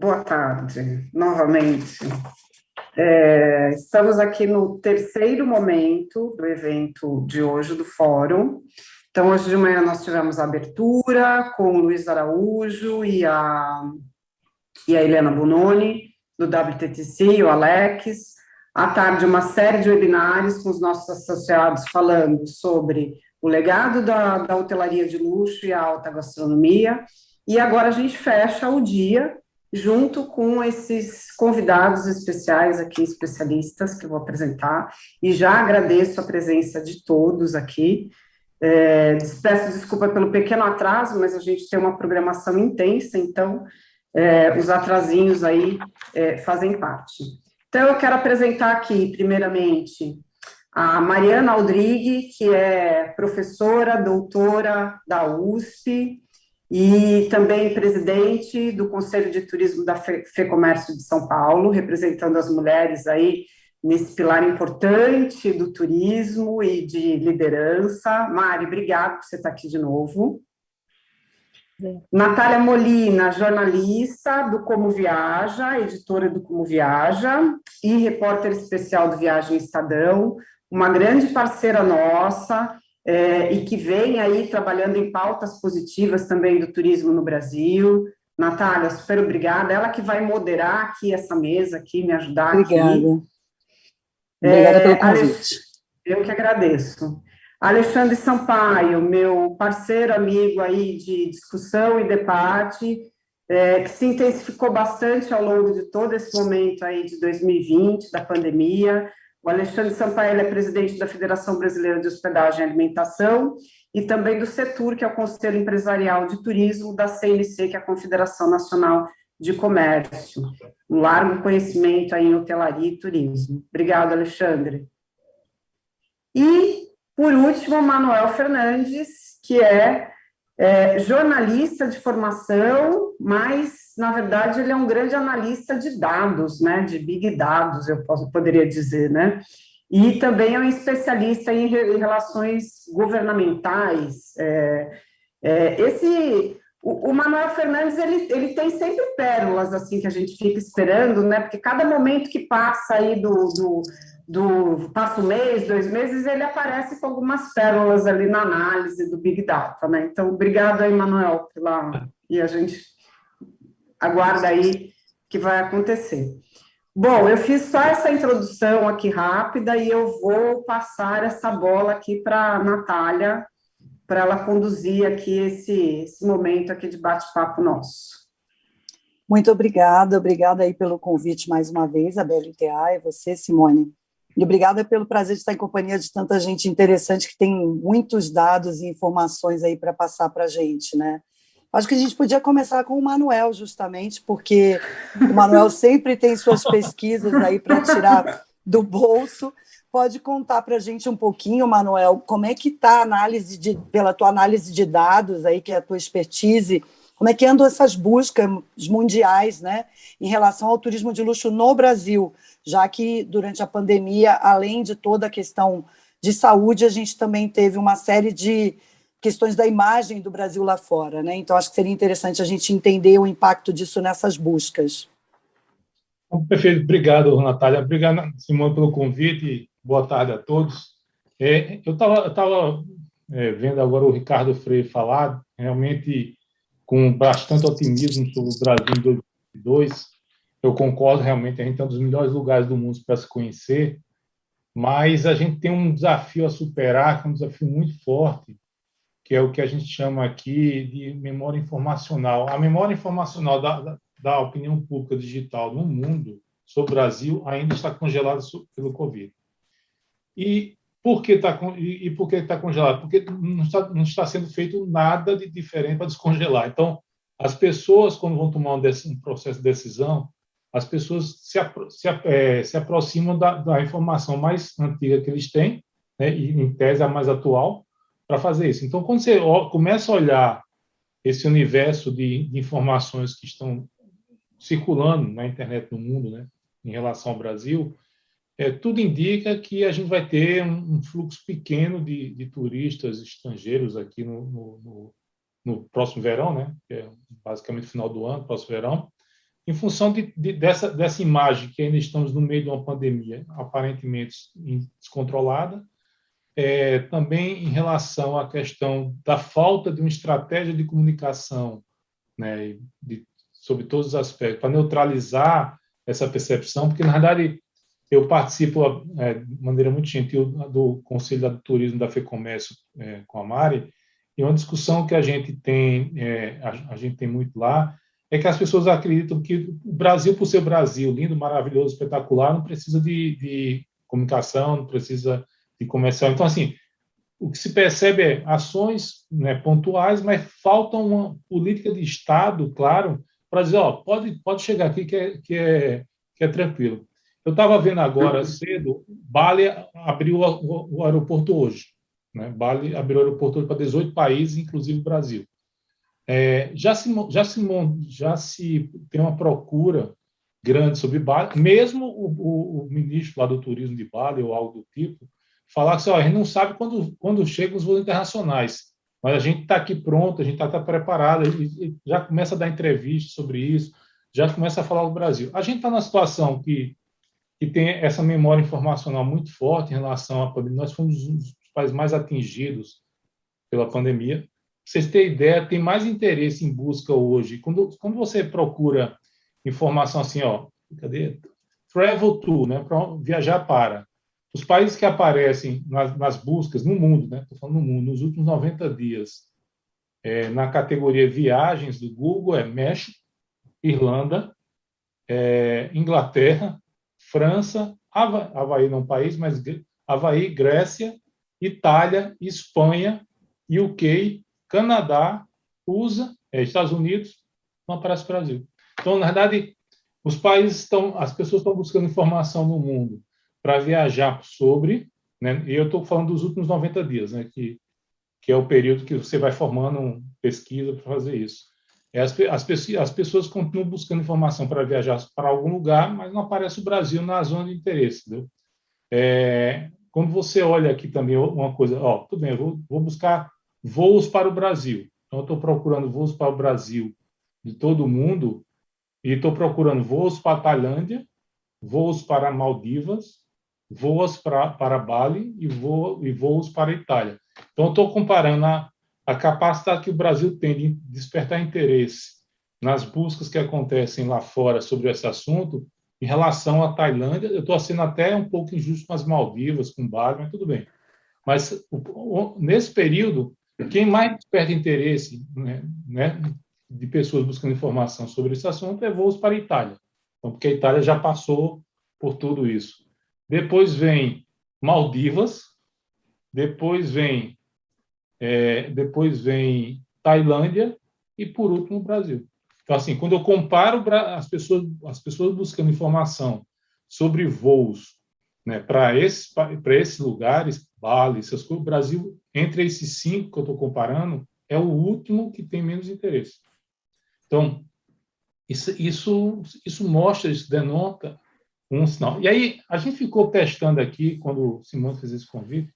Boa tarde, novamente. Estamos aqui no terceiro momento do evento de hoje, do Fórum. Então, hoje de manhã nós tivemos a abertura com o Luiz Araújo e a Helena Bononi, do WTTC, e o Alex. À tarde, uma série de webinários com os nossos associados falando sobre o legado da hotelaria de luxo e a alta gastronomia. E agora a gente fecha o dia junto com esses convidados especiais aqui, especialistas, que eu vou apresentar, e já agradeço a presença de todos aqui. Peço desculpa pelo pequeno atraso, mas a gente tem uma programação intensa, então os atrasinhos aí fazem parte. Então, eu quero apresentar aqui, primeiramente, a Mariana Aldrigue, que é professora, doutora da USP, e também presidente do Conselho de Turismo da FEComércio de São Paulo, representando as mulheres aí nesse pilar importante do turismo e de liderança. Mari, obrigada por você estar aqui de novo. Natália Molina, jornalista do Como Viaja, editora do Como Viaja e repórter especial do Viagem Estadão, uma grande parceira nossa, e que vem aí trabalhando em pautas positivas também do turismo no Brasil. Natália, super obrigada. Ela que vai moderar aqui essa mesa, aqui, me ajudar obrigada. aqui. Obrigada pelo convite. Eu que agradeço. Alexandre Sampaio, meu parceiro, amigo aí de discussão e debate, que se intensificou bastante ao longo de todo esse momento aí de 2020, da pandemia. O Alexandre Sampaio é presidente da Federação Brasileira de Hospedagem e Alimentação e também do CETUR, que é o Conselho Empresarial de Turismo, da CNC, que é a Confederação Nacional de Comércio. Um largo conhecimento aí em hotelaria e turismo. Obrigada, Alexandre. E, por último, Manuel Fernandes, que é jornalista de formação, mas, na verdade, ele é um grande analista de dados, né, de big dados, poderia dizer, né, e também é um especialista em relações governamentais. O Manuel Fernandes, ele tem sempre pérolas, assim, que a gente fica esperando, né, porque cada momento que passa aí passa um mês, 2 meses, ele aparece com algumas pérolas ali na análise do Big Data, né? Então, obrigado aí, Manuel, e a gente aguarda aí o que vai acontecer. Bom, eu fiz só essa introdução aqui rápida e eu vou passar essa bola aqui para a Natália, para ela conduzir aqui esse momento aqui de bate-papo nosso. Muito obrigada aí pelo convite mais uma vez, a BLTA, e você, Simone. E obrigada pelo prazer de estar em companhia de tanta gente interessante que tem muitos dados e informações aí para passar para a gente, né? Acho que a gente podia começar com o Manuel, justamente, porque o Manuel sempre tem suas pesquisas aí para tirar do bolso. Pode contar para a gente um pouquinho, Manuel, como é que está a análise pela tua análise de dados aí, que é a tua expertise, como é que andam essas buscas mundiais, né, em relação ao turismo de luxo no Brasil, já que durante a pandemia, além de toda a questão de saúde, a gente também teve uma série de questões da imagem do Brasil lá fora, né? Então, acho que seria interessante a gente entender o impacto disso nessas buscas. Perfeito, obrigado, Natália. Obrigado, Simone, pelo convite. Boa tarde a todos. Eu estava vendo agora o Ricardo Freire falar, realmente com bastante otimismo sobre o Brasil em 2022. Eu concordo, realmente, a gente é um dos melhores lugares do mundo para se conhecer, mas a gente tem um desafio a superar, que é um desafio muito forte, que é o que a gente chama aqui de memória informacional. A memória informacional da opinião pública digital no mundo sobre o Brasil ainda está congelada pelo Covid. E por que está congelado? Porque não está sendo feito nada de diferente para descongelar. Então, as pessoas, quando vão tomar um processo de decisão, as pessoas se aproximam da informação mais antiga que eles têm, né, e, em tese, a mais atual, para fazer isso. Então, quando você começa a olhar esse universo de informações que estão circulando na internet no mundo, né, em relação ao Brasil, tudo indica que a gente vai ter um fluxo pequeno de turistas estrangeiros aqui no próximo verão, né, que é basicamente final do ano, próximo verão, em função dessa imagem que ainda estamos no meio de uma pandemia aparentemente descontrolada, também em relação à questão da falta de uma estratégia de comunicação, né, sobre todos os aspectos, para neutralizar essa percepção, porque, na verdade, eu participo de maneira muito gentil do Conselho do Turismo da FEComércio com a Mari, e uma discussão que a gente tem muito lá, é que as pessoas acreditam que o Brasil, por ser Brasil, lindo, maravilhoso, espetacular, não precisa de comunicação, não precisa de comercial. Então, assim, o que se percebe é ações, né, pontuais, mas falta uma política de Estado, claro, para dizer, pode chegar aqui que é tranquilo. Eu estava vendo agora cedo, Bali abriu o aeroporto hoje. Né? Bali abriu o aeroporto hoje para 18 países, inclusive o Brasil. Já se tem uma procura grande sobre Bali, mesmo o ministro lá do turismo de Bali, ou algo do tipo, falar que a gente não sabe quando chegam os voos internacionais, mas a gente está aqui pronto, a gente está preparado, e já começa a dar entrevista sobre isso, já começa a falar do Brasil. A gente está numa situação que tem essa memória informacional muito forte em relação à pandemia. Nós fomos um dos países mais atingidos pela pandemia. Pra vocês terem ideia, tem mais interesse em busca hoje. Quando você procura informação assim, cadê? Travel to, né, para viajar para. Os países que aparecem nas buscas no mundo, né, estou falando no mundo, nos últimos 90 dias, na categoria viagens do Google, México, Irlanda, Inglaterra, França, Havaí não é um país, mas Havaí, Grécia, Itália, Espanha, UK, Canadá, USA, Estados Unidos, não aparece Brasil. Então, na verdade, as pessoas estão buscando informação no mundo para viajar sobre, né, e eu estou falando dos últimos 90 dias, né, que é o período que você vai formando pesquisa para fazer isso. As pessoas continuam buscando informação para viajar para algum lugar, mas não aparece o Brasil na zona de interesse. Entendeu? Quando você olha aqui também uma coisa, tudo bem, eu vou buscar voos para o Brasil. Então, eu estou procurando voos para o Brasil de todo o mundo e estou procurando voos para a Tailândia, voos para Maldivas, voos para Bali e voos para a Itália. Então, eu estou comparando a capacidade que o Brasil tem de despertar interesse nas buscas que acontecem lá fora sobre esse assunto em relação à Tailândia. Eu estou sendo até um pouco injusto com as Maldivas, com Bali, mas tudo bem. Mas, nesse período, quem mais desperta interesse, né, de pessoas buscando informação sobre esse assunto é voos para a Itália. Então, porque a Itália já passou por tudo isso. Depois vem Maldivas, depois vem Tailândia e, por último, o Brasil. Então, assim, quando eu comparo as pessoas buscando informação sobre voos, né, para esses lugares, Bali, essas coisas, o Brasil, entre esses 5 que eu estou comparando, é o último que tem menos interesse. Então, isso mostra, isso denota um sinal. E aí, a gente ficou testando aqui, quando o Simone fez esse convite,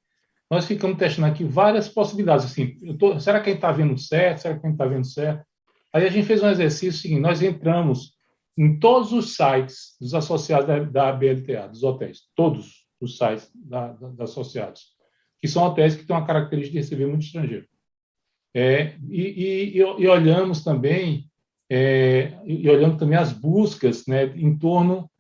nós ficamos testando aqui várias possibilidades. Assim, será que a gente está vendo certo? Será que a gente está vendo certo? Aí a gente fez um exercício seguinte, nós entramos em todos os sites dos associados da BLTA, dos hotéis, todos os sites dos associados, que são hotéis que têm uma característica de receber muito estrangeiro. E olhamos também as buscas, né, em torno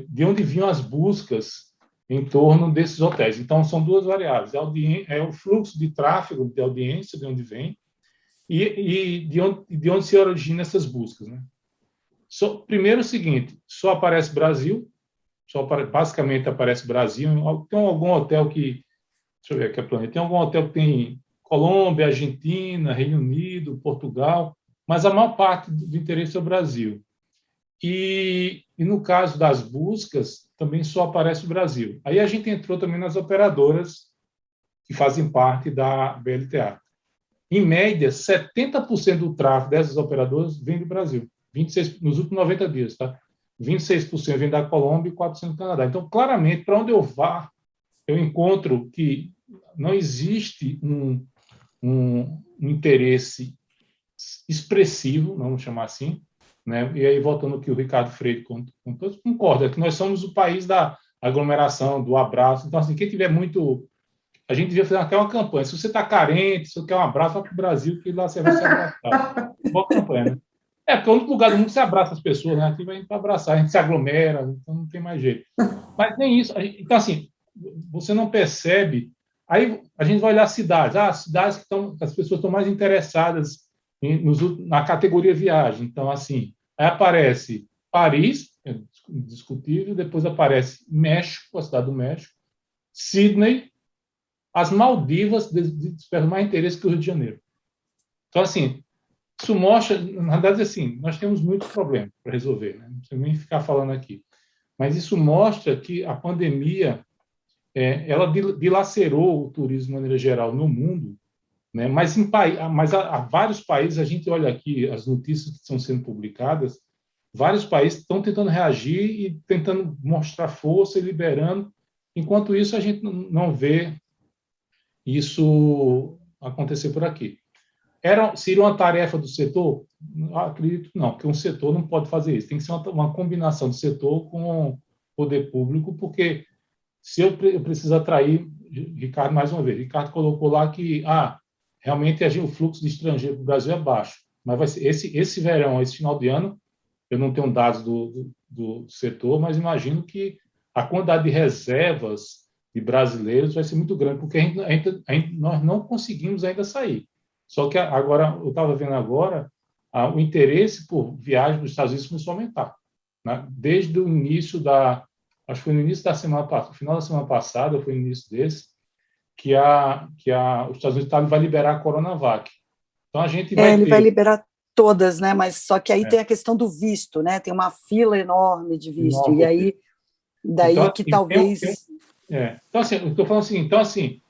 de onde vinham as buscas em torno desses hotéis. Então, são 2 variáveis. É o fluxo de tráfego, de audiência, de onde vem, e de onde se origina essas buscas. Né? Primeiro, o seguinte, só aparece Brasil, basicamente aparece Brasil. Tem algum hotel que... Deixa eu ver aqui a planeta. Tem algum hotel que tem Colômbia, Argentina, Reino Unido, Portugal, mas a maior parte do interesse é o Brasil. E no caso das buscas, também só aparece o Brasil. Aí a gente entrou também nas operadoras que fazem parte da BLTA. Em média, 70% do tráfego dessas operadoras vem do Brasil. 26%, nos últimos 90 dias, tá? 26% vem da Colômbia e 4% do Canadá. Então, claramente, para onde eu vá, eu encontro que não existe um interesse expressivo, vamos chamar assim, né? E aí, voltando ao que o Ricardo Freire todos concorda, que nós somos o país da aglomeração, do abraço. Então, assim, quem tiver muito... A gente devia fazer até uma campanha. Se você está carente, se você quer um abraço, vai para o Brasil, que lá você vai ser abraçado. Boa campanha, né? Porque é o único lugar do mundo que você abraça as pessoas, né? Aqui vai para abraçar, a gente se aglomera, então não tem mais jeito. Mas nem isso. Então, assim, você não percebe. Aí a gente vai olhar cidades. Cidades que as pessoas estão mais interessadas na categoria viagem. Então, assim, aí aparece Paris, é indiscutível, depois aparece México, a cidade do México, Sydney, as Maldivas despertam mais interesse que o Rio de Janeiro. Então, assim, isso mostra, na verdade, assim, nós temos muitos problemas para resolver, né? Não precisa nem ficar falando aqui. Mas isso mostra que a pandemia, ela dilacerou o turismo de maneira geral no mundo, né? Mas há vários países, a gente olha aqui as notícias que estão sendo publicadas, vários países estão tentando reagir e tentando mostrar força e liberando. Enquanto isso, a gente não vê isso acontecer por aqui. Seria uma tarefa do setor? Acredito que não, porque um setor não pode fazer isso. Tem que ser uma combinação do setor com o poder público, porque se eu preciso atrair, Ricardo, mais uma vez, Ricardo colocou lá que realmente o fluxo de estrangeiro para o Brasil é baixo, mas vai ser esse verão, esse final de ano, eu não tenho dados do setor, mas imagino que a quantidade de reservas de brasileiros vai ser muito grande, porque nós não conseguimos ainda sair. Só que agora, eu estava vendo agora, o interesse por viagem dos Estados Unidos começou a aumentar, né? Desde o início acho que foi no início da semana passada, no final da semana passada, foi no início desse, que os Estados Unidos vai liberar a Coronavac. Então, a gente ele vai liberar todas, né? Mas só que aí tem a questão do visto, né? Tem uma fila enorme de visto, e aí daí então, que talvez... Então, assim, eu estou falando assim, então, assim,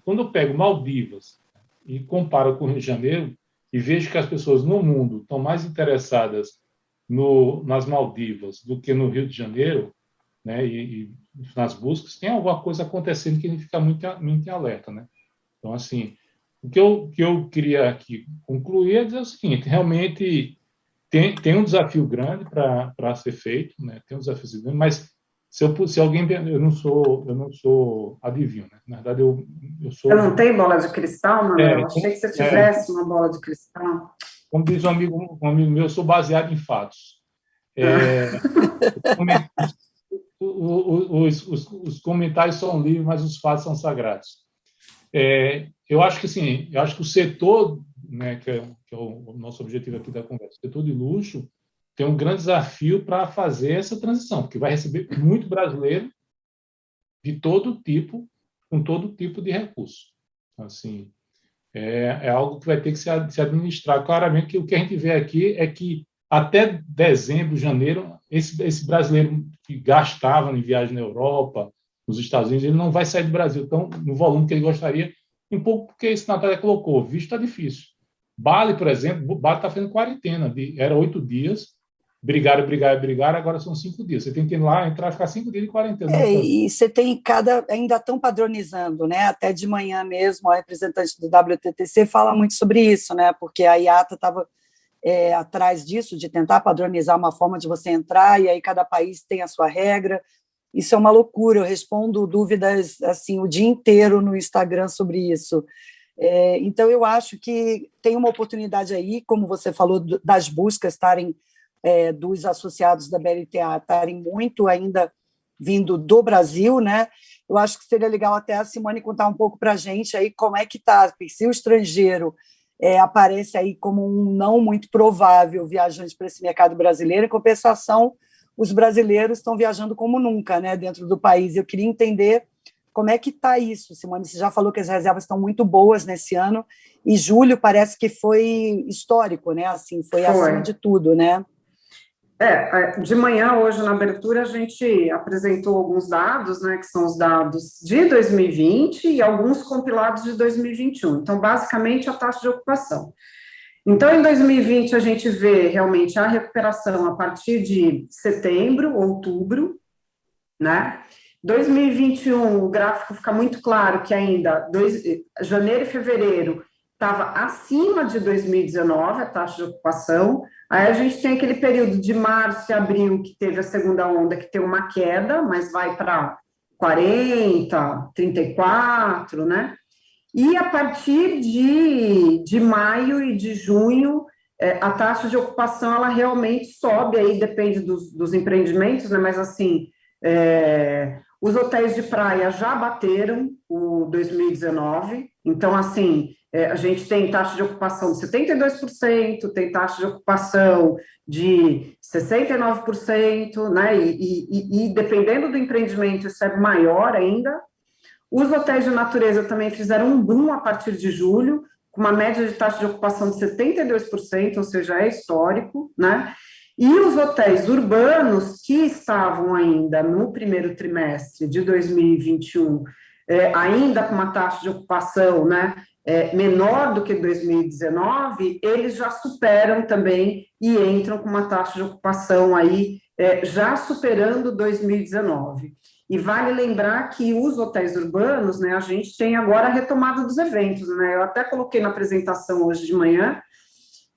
quando eu pego Maldivas e comparo com o Rio de Janeiro e vejo que as pessoas no mundo estão mais interessadas nas Maldivas do que no Rio de Janeiro, né, e nas buscas, tem alguma coisa acontecendo que a gente fica muito em alerta, né? Então, assim, o que eu queria aqui concluir é dizer o seguinte: realmente tem um desafio grande para ser feito, né? Tem um desafio grande, mas se alguém, eu não sou adivinho, né? Na verdade, eu sou... Você não tem bola de cristal, Manuel? Achei que você tivesse uma bola de cristal. Como diz um amigo meu, eu sou baseado em fatos. Os comentários são livres, mas os fatos são sagrados. Eu acho que sim, eu acho que o setor, né, que é o nosso objetivo aqui da conversa, o setor de luxo, tem um grande desafio para fazer essa transição, porque vai receber muito brasileiro de todo tipo, com todo tipo de recurso. Assim, é algo que vai ter que se administrar. Claramente que o que a gente vê aqui é que até dezembro, janeiro, esse brasileiro que gastava em viagem na Europa, nos Estados Unidos, ele não vai sair do Brasil tão, no volume que ele gostaria, um pouco porque esse Natália colocou, visto está difícil. Bali, por exemplo, Bali está fazendo quarentena, era 8 dias, brigaram, agora são 5 dias. Você tem que ir lá, entrar e ficar 5 dias de quarentena. E você tem ainda estão padronizando, né? Até de manhã mesmo, a representante do WTTC fala muito sobre isso, né? Porque a IATA estava atrás disso, de tentar padronizar uma forma de você entrar, e aí cada país tem a sua regra. Isso é uma loucura, eu respondo dúvidas assim o dia inteiro no Instagram sobre isso. Então, eu acho que tem uma oportunidade aí, como você falou, das buscas estarem, dos associados da BLTA estarem muito ainda vindo do Brasil, né? Eu acho que seria legal até a Simone contar um pouco para a gente aí como é que está, se o estrangeiro aparece aí como um não muito provável viajante para esse mercado brasileiro, em compensação, os brasileiros estão viajando como nunca, né, dentro do país. Eu queria entender como é que está isso, Simone. Você já falou que as reservas estão muito boas nesse ano, e julho parece que foi histórico, né? Assim, foi acima de tudo, né? De manhã, hoje, na abertura, a gente apresentou alguns dados, né, que são os dados de 2020 e alguns compilados de 2021. Então, basicamente, a taxa de ocupação. Então, em 2020, a gente vê realmente a recuperação a partir de setembro, outubro, né? 2021, o gráfico fica muito claro que ainda janeiro e fevereiro estava acima de 2019, a taxa de ocupação. Aí a gente tem aquele período de março e abril, que teve a segunda onda, que tem uma queda, mas vai para 40, 34, né? E a partir de maio e de junho, a taxa de ocupação, ela realmente sobe, aí depende dos empreendimentos, né? Mas assim, os hotéis de praia já bateram o 2019, então assim, a gente tem taxa de ocupação de 72%, tem taxa de ocupação de 69%, né? E dependendo do empreendimento, isso é maior ainda. Os hotéis de natureza também fizeram um boom a partir de julho, com uma média de taxa de ocupação de 72%, ou seja, é histórico, né? E os hotéis urbanos, que estavam ainda no primeiro trimestre de 2021, ainda com uma taxa de ocupação, né, menor do que 2019, eles já superam também e entram com uma taxa de ocupação aí, já superando 2019. E vale lembrar que os hotéis urbanos, né, a gente tem agora a retomada dos eventos, né? Eu até coloquei na apresentação hoje de manhã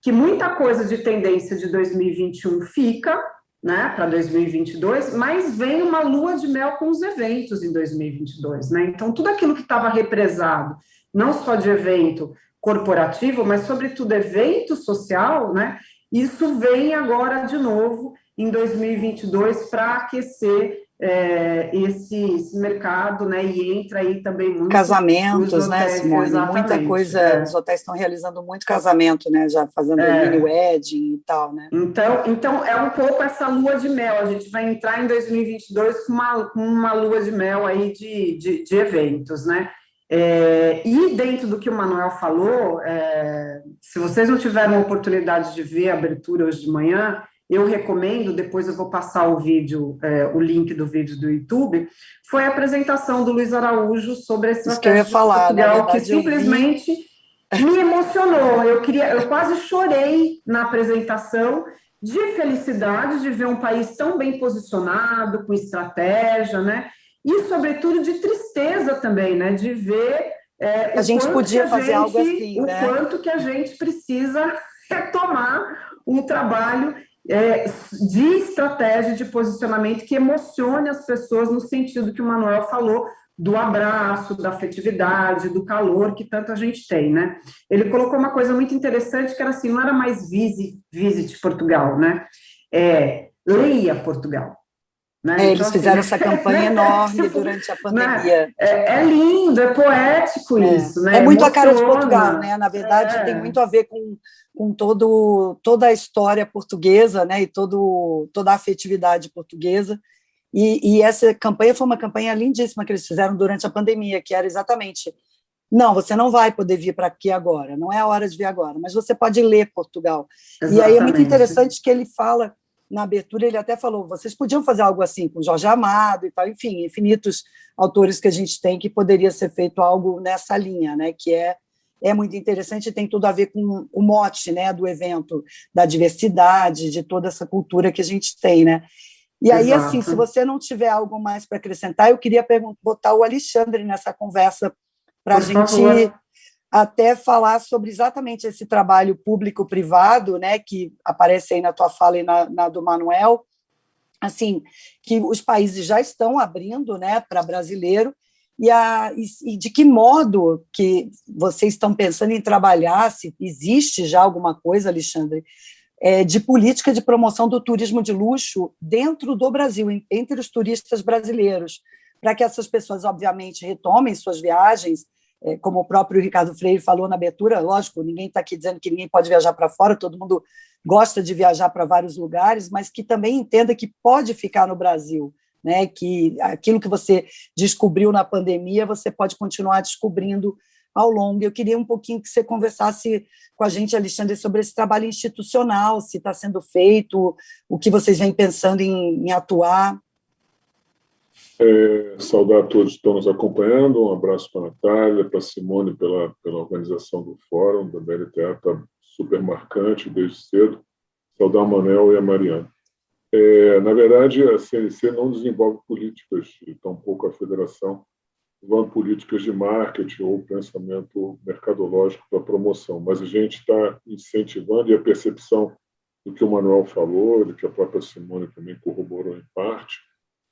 que muita coisa de tendência de 2021 fica, né, para 2022, mas vem uma lua de mel com os eventos em 2022, né? Então, tudo aquilo que estava represado, não só de evento corporativo, mas, sobretudo, evento social, né? Isso vem agora de novo em 2022 para aquecer esse mercado, né, e entra aí também muito casamentos, os né, hotéis, Simone? Muita coisa, os hotéis estão realizando muito casamento, né, já fazendo mini wedding e tal, né? Então é um pouco essa lua de mel, a gente vai entrar em 2022 com uma lua de mel aí de eventos, né? E dentro do que o Manuel falou, se vocês não tiveram a oportunidade de ver a abertura hoje de manhã, eu recomendo, depois eu vou passar o vídeo, o link do vídeo do YouTube, foi a apresentação do Luiz Araújo sobre a estratégia de Portugal, que simplesmente me emocionou. Eu quase chorei na apresentação, de felicidade de ver um país tão bem posicionado, com estratégia, né? E, sobretudo, de tristeza também, né? De ver a gente podia fazer algo assim, né? O quanto que a gente precisa retomar um trabalho de estratégia, de posicionamento que emocione as pessoas no sentido que o Manuel falou, do abraço, da afetividade, do calor que tanto a gente tem, né? Ele colocou uma coisa muito interessante, que era assim, não era mais Visit Portugal, né? Leia Portugal. Né? Então, eles fizeram essa campanha enorme durante a pandemia. Né? É lindo, é poético isso, né? É muito a cara de Portugal, né? Na verdade, tem muito a ver com toda a história portuguesa, né? E toda a afetividade portuguesa. E essa campanha foi uma campanha lindíssima que eles fizeram durante a pandemia, que era exatamente: não, você não vai poder vir para aqui agora, não é a hora de vir agora, mas você pode ler Portugal. Exatamente. E aí é muito interessante que ele fala, na abertura, ele até falou, vocês podiam fazer algo assim com Jorge Amado e tal, enfim, infinitos autores que a gente tem que poderia ser feito algo nessa linha, né, que é muito interessante e tem tudo a ver com o mote, né, do evento, da diversidade, de toda essa cultura que a gente tem, né. E aí, Exato. Assim, se você não tiver algo mais para acrescentar, eu queria botar o Alexandre nessa conversa para a gente até falar sobre exatamente esse trabalho público-privado, né, que aparece aí na tua fala e na do Manuel, assim, que os países já estão abrindo, né, para brasileiro, e de que modo que vocês estão pensando em trabalhar, se existe já alguma coisa, Alexandre, de política de promoção do turismo de luxo dentro do Brasil, entre os turistas brasileiros, para que essas pessoas, obviamente, retomem suas viagens, como o próprio Ricardo Freire falou na abertura, lógico, ninguém está aqui dizendo que ninguém pode viajar para fora, todo mundo gosta de viajar para vários lugares, mas que também entenda que pode ficar no Brasil, né? Que aquilo que você descobriu na pandemia, você pode continuar descobrindo ao longo. Eu queria um pouquinho que você conversasse com a gente, Alexandre, sobre esse trabalho institucional, se está sendo feito, o que vocês vêm pensando em atuar. Saudar a todos que estão nos acompanhando, um abraço para a Natália, para a Simone pela organização do fórum, da BLTA, está super marcante desde cedo, saudar o Manel e a Mariana. Na verdade, a CNC não desenvolve políticas, e tampouco a federação, vão políticas de marketing ou pensamento mercadológico da promoção, mas a gente está incentivando, e a percepção do que o Manuel falou, do que a própria Simone também corroborou em parte,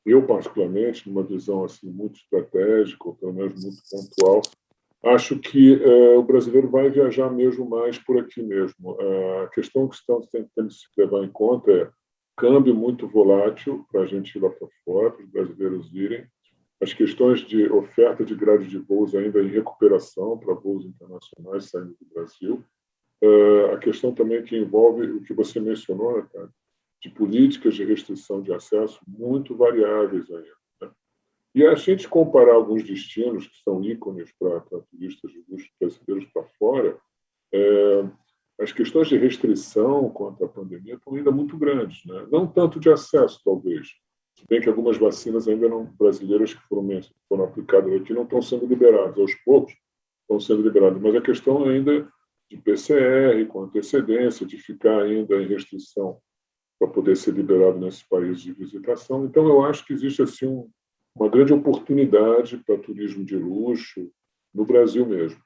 eu, particularmente, numa visão assim, muito estratégica, ou pelo menos muito pontual, acho que o brasileiro vai viajar mesmo mais por aqui mesmo. A questão que temos que se levar em conta é câmbio muito volátil para a gente ir lá para fora, para os brasileiros irem, as questões de oferta de grade de voos ainda em recuperação para voos internacionais saindo do Brasil, a questão também que envolve o que você mencionou, Natália, de políticas de restrição de acesso muito variáveis ainda. Né? E a gente comparar alguns destinos que são ícones para turistas de luxo brasileiros para fora, as questões de restrição contra a pandemia estão ainda muito grandes, né? Não tanto de acesso, talvez, se bem que algumas vacinas ainda não brasileiras que foram aplicadas aqui não estão sendo liberadas, aos poucos estão sendo liberadas, mas a questão ainda de PCR, com antecedência, de ficar ainda em restrição para poder ser liberado nesses países de visitação. Então, eu acho que existe assim uma grande oportunidade para turismo de luxo no Brasil mesmo.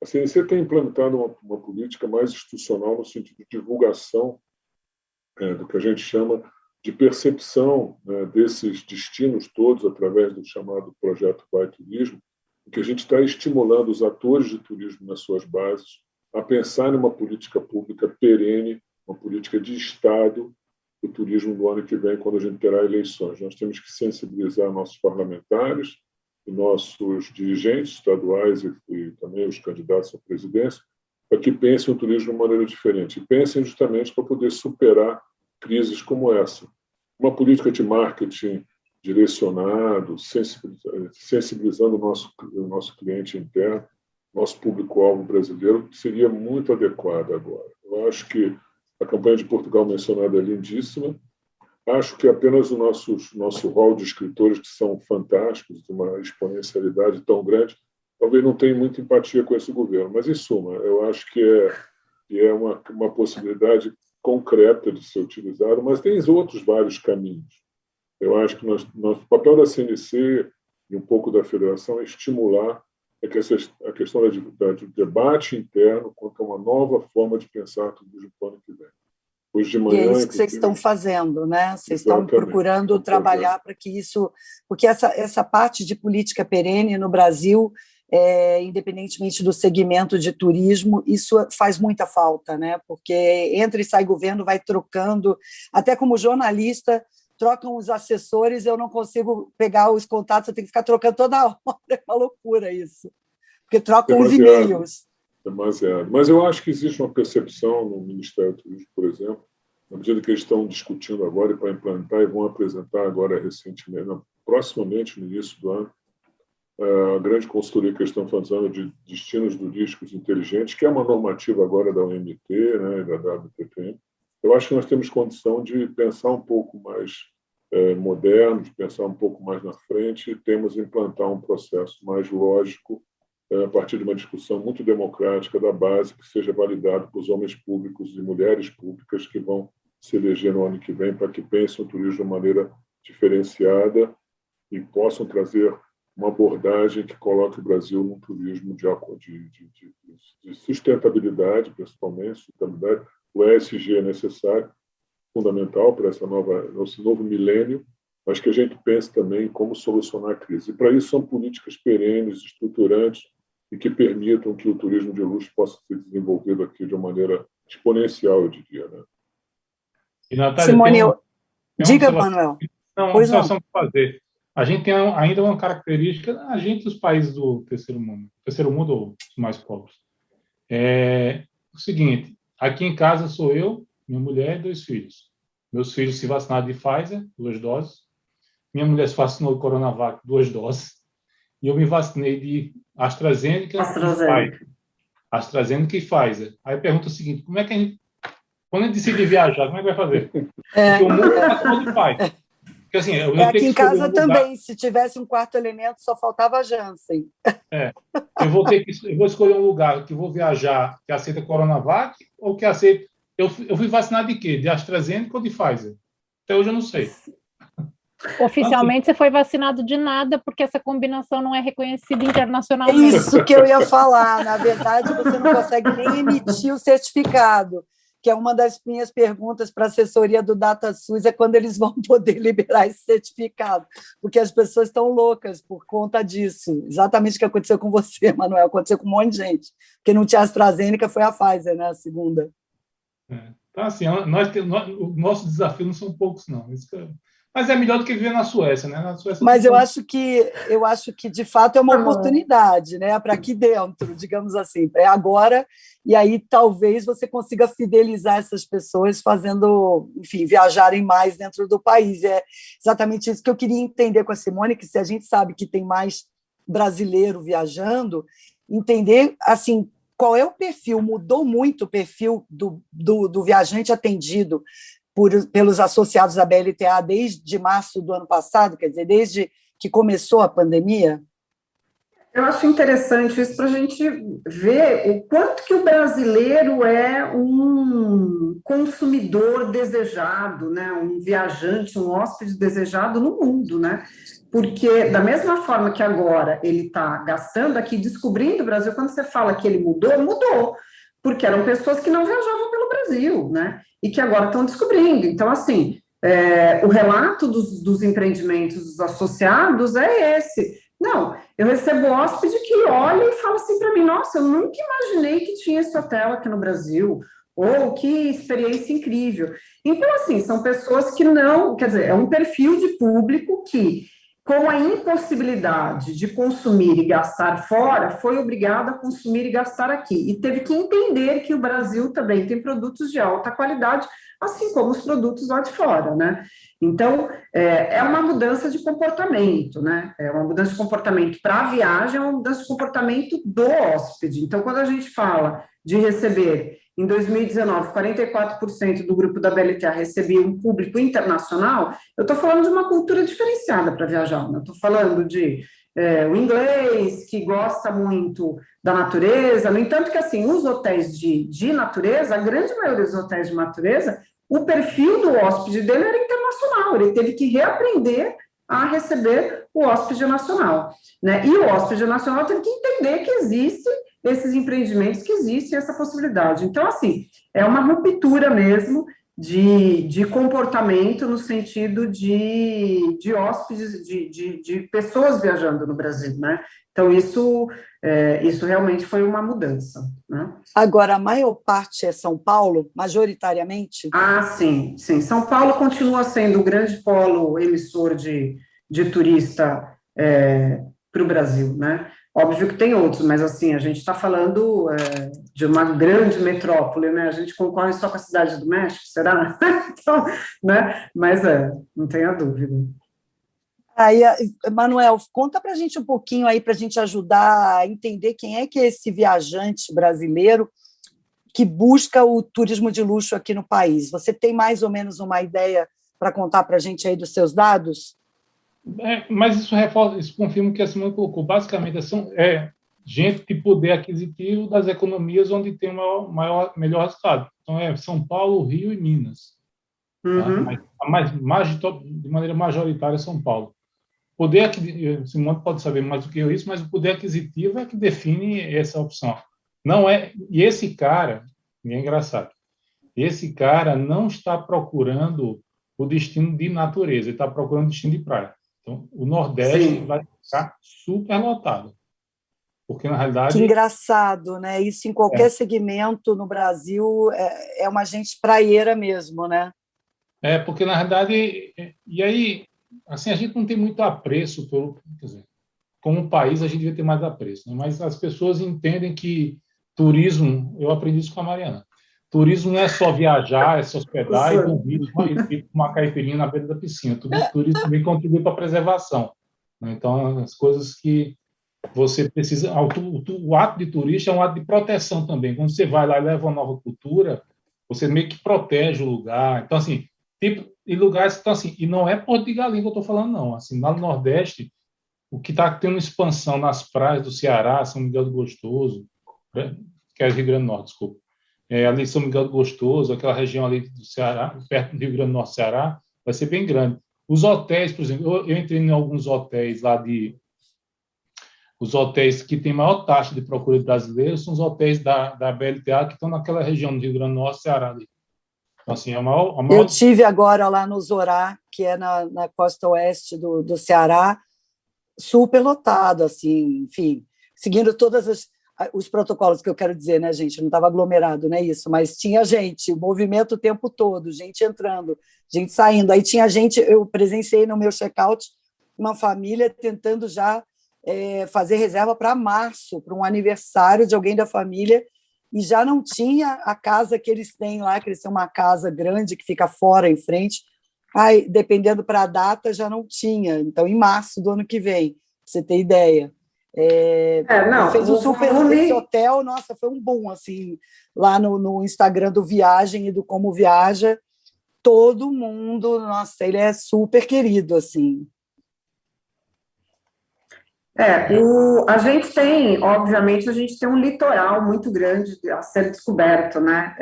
A CNC tem implementado uma política mais institucional no sentido de divulgação do que a gente chama de percepção, né, desses destinos todos através do chamado Projeto Vai Turismo, em que a gente está estimulando os atores de turismo nas suas bases a pensar numa política pública perene, uma política de Estado do turismo do ano que vem, quando a gente terá eleições. Nós temos que sensibilizar nossos parlamentares e nossos dirigentes estaduais e também os candidatos à presidência para que pensem o turismo de uma maneira diferente. E pensem justamente para poder superar crises como essa. Uma política de marketing direcionado, sensibilizando o nosso cliente interno, nosso público-alvo brasileiro, seria muito adequada agora. Eu acho que a campanha de Portugal mencionada é lindíssima. Acho que apenas o nosso hall de escritores, que são fantásticos, de uma exponencialidade tão grande, talvez não tenha muita empatia com esse governo. Mas, em suma, eu acho que é uma possibilidade concreta de ser utilizado, mas tem outros vários caminhos. Eu acho que o papel da CNC e um pouco da federação é estimular a questão do debate interno quanto a uma nova forma de pensar turismo para o ano que vem. Hoje de manhã, e é isso que vocês estão fazendo, né? Vocês estão procurando trabalhar para que isso... Porque essa parte de política perene no Brasil, independentemente do segmento de turismo, isso faz muita falta, né? Porque entra e sai governo, vai trocando, até como jornalista, trocam os assessores, eu não consigo pegar os contatos, eu tenho que ficar trocando toda hora, é uma loucura isso, porque trocam os e-mails. Demasiado. Mas eu acho que existe uma percepção no Ministério do Turismo, por exemplo, na medida que eles estão discutindo agora e para implantar e vão apresentar agora recentemente, proximamente, no início do ano, a grande consultoria que eles estão fazendo de destinos turísticos inteligentes, que é uma normativa agora da OMT, né, e da WTTM. Eu acho que nós temos condição de pensar um pouco mais moderno, de pensar um pouco mais na frente e temos implantar um processo mais lógico a partir de uma discussão muito democrática da base que seja validado por homens públicos e mulheres públicas que vão se eleger no ano que vem para que pensem o turismo de uma maneira diferenciada e possam trazer uma abordagem que coloque o Brasil num turismo de sustentabilidade, principalmente, sustentabilidade. O ESG é necessário, fundamental para esse novo milênio, mas que a gente pense também em como solucionar a crise. E, para isso, são políticas perenes, estruturantes, e que permitam que o turismo de luxo possa ser desenvolvido aqui de uma maneira exponencial, eu diria. Né? E, Natália, Simone, diga, Manuel. Uma situação para fazer. A gente tem ainda uma característica, a gente dos países do terceiro mundo ou os mais pobres. O seguinte, aqui em casa sou eu, minha mulher e 2 filhos. Meus filhos se vacinaram de Pfizer, 2 doses. Minha mulher se vacinou de Coronavac, 2 doses. E eu me vacinei de AstraZeneca e Pfizer. Aí pergunta o seguinte, como é que a gente... Quando a gente decide viajar, como é que vai fazer? Porque o mundo vacinou de Pfizer. Porque, assim, aqui em casa também, se tivesse um quarto elemento, só faltava a Janssen. Eu vou escolher um lugar que vou viajar que aceita Coronavac ou que aceita... Eu fui vacinado de quê? De AstraZeneca ou de Pfizer? Até hoje eu não sei. Oficialmente você foi vacinado de nada, porque essa combinação não é reconhecida É internacionalmente. isso que eu ia falar. Na verdade, você não consegue nem emitir o certificado, que é uma das minhas perguntas para a assessoria do DataSUS, é quando eles vão poder liberar esse certificado, porque as pessoas estão loucas por conta disso. Exatamente o que aconteceu com você, Manuel, aconteceu com um monte de gente, porque não tinha AstraZeneca, foi a Pfizer, né, a segunda. Então, assim, o nosso desafio não são poucos, não. Mas é melhor do que viver na Suécia, né? Na Suécia Mas eu acho que de fato é uma oportunidade, né, para aqui dentro, digamos assim, é agora, e aí talvez você consiga fidelizar essas pessoas fazendo, enfim, viajarem mais dentro do país. É exatamente isso que eu queria entender com a Simone, que se a gente sabe que tem mais brasileiro viajando, entender assim qual é o perfil, mudou muito o perfil do viajante atendido pelos associados da BLTA desde março do ano passado, quer dizer, desde que começou a pandemia? Eu acho interessante isso para a gente ver o quanto que o brasileiro é um consumidor desejado, né? Um viajante, um hóspede desejado no mundo, né? Porque, da mesma forma que agora ele está gastando aqui, descobrindo o Brasil, quando você fala que ele mudou, mudou, porque eram pessoas que não viajavam pelo Brasil, né? E que agora estão descobrindo. Então, assim, o relato dos empreendimentos dos associados é esse. Não, eu recebo hóspede que olha e fala assim para mim, nossa, eu nunca imaginei que tinha esse hotel aqui no Brasil, ou que experiência incrível. Então, assim, são pessoas que não, quer dizer, é um perfil de público que, com a impossibilidade de consumir e gastar fora, foi obrigado a consumir e gastar aqui. E teve que entender que o Brasil também tem produtos de alta qualidade, assim como os produtos lá de fora, né? Então, é uma mudança de comportamento, né? É uma mudança de comportamento para a viagem, é uma mudança de comportamento do hóspede. Então, quando a gente fala de receber, em 2019, 44% do grupo da BLTA recebia um público internacional, eu estou falando de uma cultura diferenciada para viajar, né? Eu estou falando de o inglês, que gosta muito da natureza, no entanto que, assim, os hotéis de natureza, a grande maioria dos hotéis de natureza, o perfil do hóspede dele era internacional, ele teve que reaprender a receber o hóspede nacional, né? E o hóspede nacional teve que entender que existem esses empreendimentos, que existe essa possibilidade. Então, assim, é uma ruptura mesmo de comportamento no sentido de hóspedes, de pessoas viajando no Brasil, né? Então, isso realmente foi uma mudança, né? Agora, a maior parte é São Paulo, majoritariamente? Ah, sim, sim. São Paulo continua sendo o grande polo emissor de turista para o Brasil, né? Óbvio que tem outros, mas assim, a gente está falando de uma grande metrópole, né? A gente concorre só com a Cidade do México, será? Então, né? Mas não tenha dúvida. Aí, Manuel, conta para a gente um pouquinho aí, para a gente ajudar a entender quem é que é esse viajante brasileiro que busca o turismo de luxo aqui no país. Você tem mais ou menos uma ideia para contar para a gente aí dos seus dados? Mas isso reforça, isso confirma o que a Simone colocou. Basicamente, é gente de poder aquisitivo das economias onde tem o melhor resultado. Então, é São Paulo, Rio e Minas. Uhum. Tá? De maneira majoritária, São Paulo. Poder aquisitivo, Simone pode saber mais do que eu isso, mas o poder aquisitivo é que define essa opção. Não é, e esse cara, é engraçado, esse cara não está procurando o destino de natureza, ele está procurando o destino de praia. Então, o Nordeste Sim. vai ficar super lotado. Porque, na Que realidade... engraçado, né? Isso em qualquer segmento no Brasil é uma gente praieira mesmo, né? Porque, na realidade... E aí, assim, a gente não tem muito apreço pelo... Quer dizer, como país, a gente devia ter mais apreço, né? Mas as pessoas entendem que turismo... Eu aprendi isso com a Mariana. Turismo não é só viajar, é se hospedar e dormir e tomar caipirinha na beira da piscina. Turismo também contribui para a preservação, né? Então, as coisas que você precisa... O ato de turista é um ato de proteção também. Quando você vai lá e leva uma nova cultura, você meio que protege o lugar. Então, assim, em lugares que estão assim... E não é Porto de Galinha que eu estou falando, não. Assim, lá no Nordeste, o que está tendo expansão nas praias do Ceará, São Miguel do Gostoso, que é Rio Grande do Norte, desculpa. Ali em São Miguel do Gostoso, aquela região ali do Ceará, perto do Rio Grande do Norte, Ceará, vai ser bem grande. Os hotéis, por exemplo, eu entrei em alguns hotéis lá os hotéis que têm maior taxa de procura de brasileiros são os hotéis da BLTA, que estão naquela região do Rio Grande do Norte, Ceará. Então, assim, Eu tive agora lá no Zorá, que é na costa oeste do Ceará, super lotado, assim, enfim, seguindo todos os protocolos que eu quero dizer, né, gente? Não estava aglomerado, não é isso, mas tinha gente, movimento o tempo todo, gente entrando, gente saindo. Aí tinha gente, eu presenciei no meu check-out uma família tentando já fazer reserva para março, para um aniversário de alguém da família, e já não tinha a casa que eles têm lá, que eles têm uma casa grande que fica fora, em frente. Aí, dependendo para a data, já não tinha. Então, em março do ano que vem, pra você ter ideia. Não, fez um super. Esse hotel, nossa, foi um boom, assim, lá no Instagram do Viagem e do Como Viaja. Todo mundo, nossa, ele é super querido, assim. A gente tem, obviamente, a gente tem um litoral muito grande a ser descoberto, né?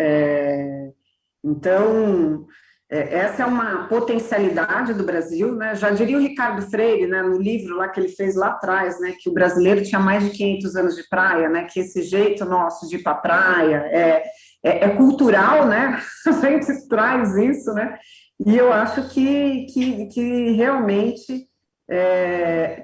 Então, essa é uma potencialidade do Brasil, né? Já diria o Ricardo Freire, né, no livro lá que ele fez lá atrás, né, que o brasileiro tinha mais de 500 anos de praia, né, que esse jeito nosso de ir para a praia é cultural, né? A gente traz isso, né? E eu acho que realmente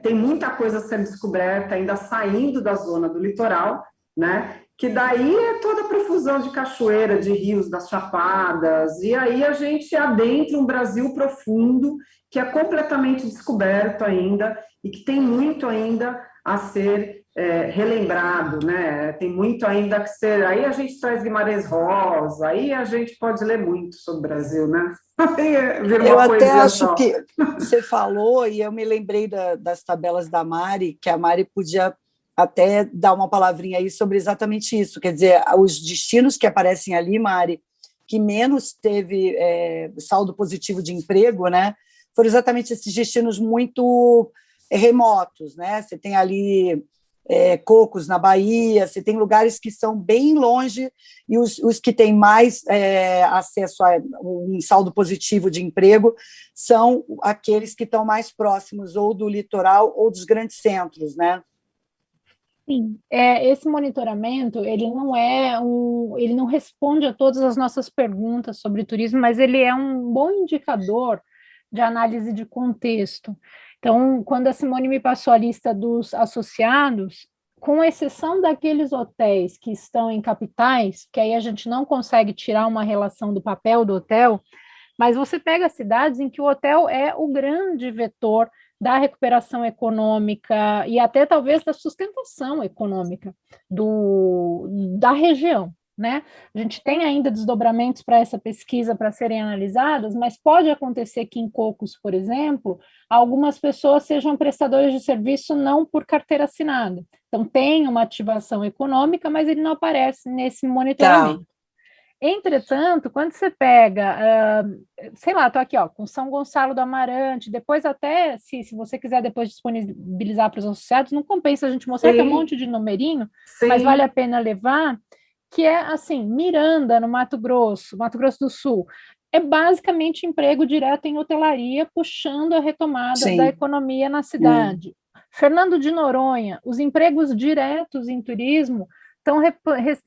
tem muita coisa a ser descoberta, ainda saindo da zona do litoral, né? Que daí é toda a profusão de cachoeira, de rios, das chapadas, e aí a gente adentra um Brasil profundo, que é completamente descoberto ainda, e que tem muito ainda a ser relembrado, né? Tem muito ainda que ser. Aí a gente traz Guimarães Rosa, aí a gente pode ler muito sobre o Brasil, né? Eu até acho que você falou, e eu me lembrei das tabelas da Mari, que a Mari podia até dar uma palavrinha aí sobre exatamente isso. Quer dizer, os destinos que aparecem ali, Mari, que menos teve saldo positivo de emprego, né, foram exatamente esses destinos muito remotos, né? Você tem ali Cocos, na Bahia, você tem lugares que são bem longe, e os que têm mais acesso a um saldo positivo de emprego são aqueles que estão mais próximos ou do litoral ou dos grandes centros, né? Sim, esse monitoramento, ele não responde a todas as nossas perguntas sobre turismo, mas ele é um bom indicador de análise de contexto. Então, quando a Simone me passou a lista dos associados, com exceção daqueles hotéis que estão em capitais, que aí a gente não consegue tirar uma relação do papel do hotel, mas você pega cidades em que o hotel é o grande vetor da recuperação econômica e até talvez da sustentação econômica da região, né? A gente tem ainda desdobramentos para essa pesquisa para serem analisadas, mas pode acontecer que em Cocos, por exemplo, algumas pessoas sejam prestadores de serviço não por carteira assinada. Então, tem uma ativação econômica, mas ele não aparece nesse monitoramento. Tá. Entretanto, quando você pega, sei lá, estou aqui com São Gonçalo do Amarante, depois até, se você quiser depois disponibilizar para os associados, não compensa a gente mostrar que é um monte de numerinho, mas vale a pena levar, que é assim, Miranda, no Mato Grosso do Sul, é basicamente emprego direto em hotelaria, puxando a retomada da economia na cidade. Fernando de Noronha, os empregos diretos em turismo estão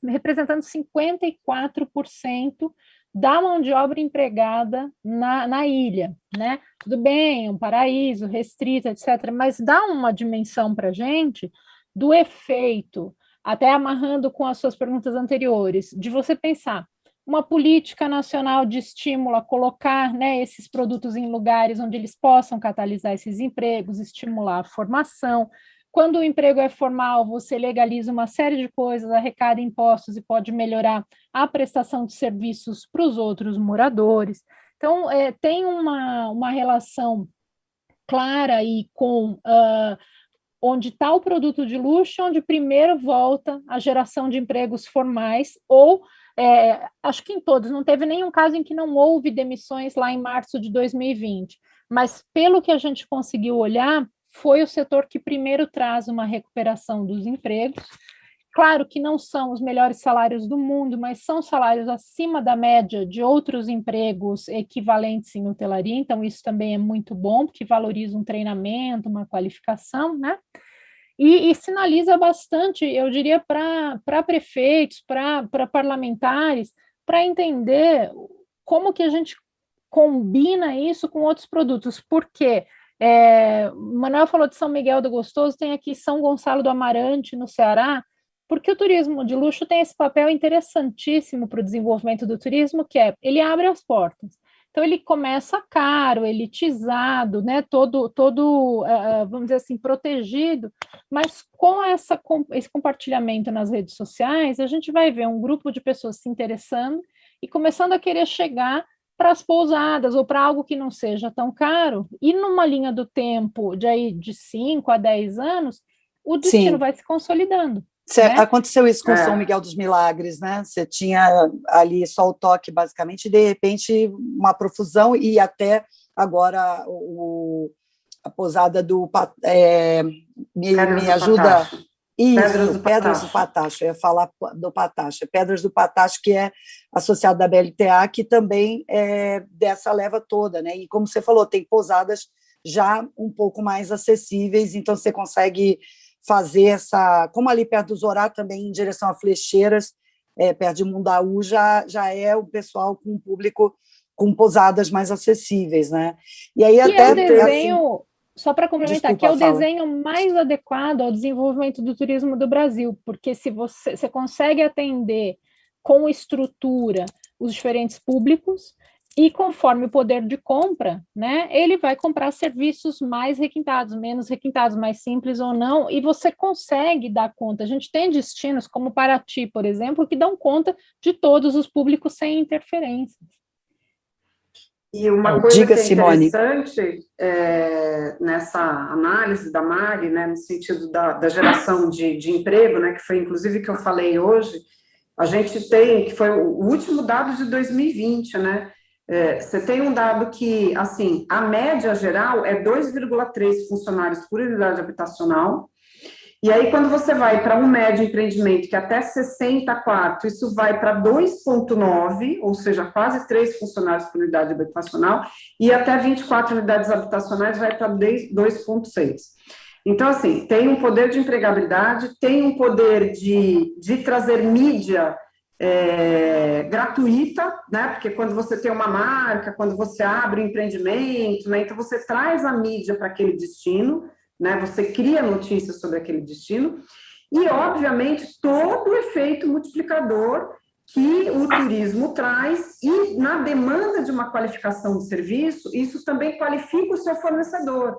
representando 54% da mão de obra empregada na ilha, né? Tudo bem, um paraíso restrito, etc., mas dá uma dimensão para a gente do efeito, até amarrando com as suas perguntas anteriores, de você pensar uma política nacional de estímulo a colocar, né, esses produtos em lugares onde eles possam catalisar esses empregos, estimular a formação. Quando o emprego é formal, você legaliza uma série de coisas, arrecada impostos e pode melhorar a prestação de serviços para os outros moradores. Então, tem uma relação clara aí com onde está o produto de luxo, onde primeiro volta a geração de empregos formais, ou acho que em todos, não teve nenhum caso em que não houve demissões lá em março de 2020, mas pelo que a gente conseguiu olhar, foi o setor que primeiro traz uma recuperação dos empregos, Claro que não são os melhores salários do mundo, mas são salários acima da média de outros empregos equivalentes em hotelaria, então isso também é muito bom, porque valoriza um treinamento, uma qualificação, né? E sinaliza bastante, eu diria, para prefeitos, para parlamentares, para entender como que a gente combina isso com outros produtos, porque o Manuel falou de São Miguel do Gostoso, tem aqui São Gonçalo do Amarante, no Ceará, porque o turismo de luxo tem esse papel interessantíssimo para o desenvolvimento do turismo, que ele abre as portas. Então, ele começa caro, elitizado, né, todo vamos dizer assim, protegido, mas com esse compartilhamento nas redes sociais, a gente vai ver um grupo de pessoas se interessando e começando a querer chegar para as pousadas ou para algo que não seja tão caro, e numa linha do tempo de 5 a 10 anos, o destino vai se consolidando. Né? Aconteceu isso com São Miguel dos Milagres, né? Você tinha ali só o toque, basicamente, e de repente uma profusão, e até agora a pousada do... me ajuda... Isso, Pedras do Patacho, eu ia falar do Patacho, Pedras do Patacho, que é associado da BLTA, que também é dessa leva toda, né? E como você falou, tem pousadas já um pouco mais acessíveis, então você consegue fazer como ali perto do Zorá, também em direção a Flecheiras, perto de Mundaú, já é o pessoal com público com pousadas mais acessíveis, né? E aí até o desenho, só para complementar, que é o desenho mais adequado ao desenvolvimento do turismo do Brasil, porque se você consegue atender com estrutura os diferentes públicos, e conforme o poder de compra, né, ele vai comprar serviços mais requintados, menos requintados, mais simples ou não, e você consegue dar conta. A gente tem destinos como Paraty, por exemplo, que dão conta de todos os públicos sem interferências. E uma coisa que é interessante nessa análise da Mari, né, no sentido da geração de emprego, né, que foi inclusive que eu falei hoje, a gente tem, que foi o último dado de 2020, né, você tem um dado que, assim, a média geral é 2,3 funcionários por unidade habitacional, e aí quando você vai para um médio empreendimento que até 60 quartos, isso vai para 2,9, ou seja, quase 3 funcionários por unidade habitacional, e até 24 unidades habitacionais vai para 2,6. Então, assim, tem um poder de empregabilidade, tem um poder de trazer mídia gratuita, né? Porque quando você tem uma marca, quando você abre um empreendimento, né? Então você traz a mídia para aquele destino, né? Você cria notícias sobre aquele destino, e obviamente todo o efeito multiplicador que o turismo traz, e na demanda de uma qualificação de serviço, isso também qualifica o seu fornecedor.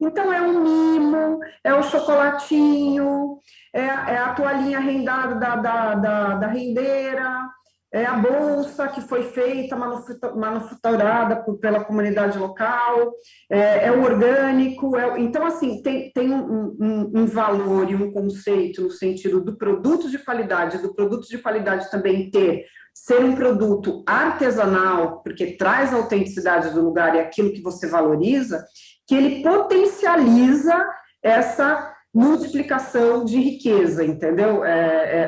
Então, é um mimo, é o chocolatinho, é a toalhinha rendada da rendeira, é a bolsa que foi feita, manufaturada pela comunidade local, é o orgânico. Então, assim, tem um valor e um conceito no sentido do produto de qualidade também ser um produto artesanal, porque traz a autenticidade do lugar e aquilo que você valoriza, que ele potencializa essa multiplicação de riqueza, entendeu?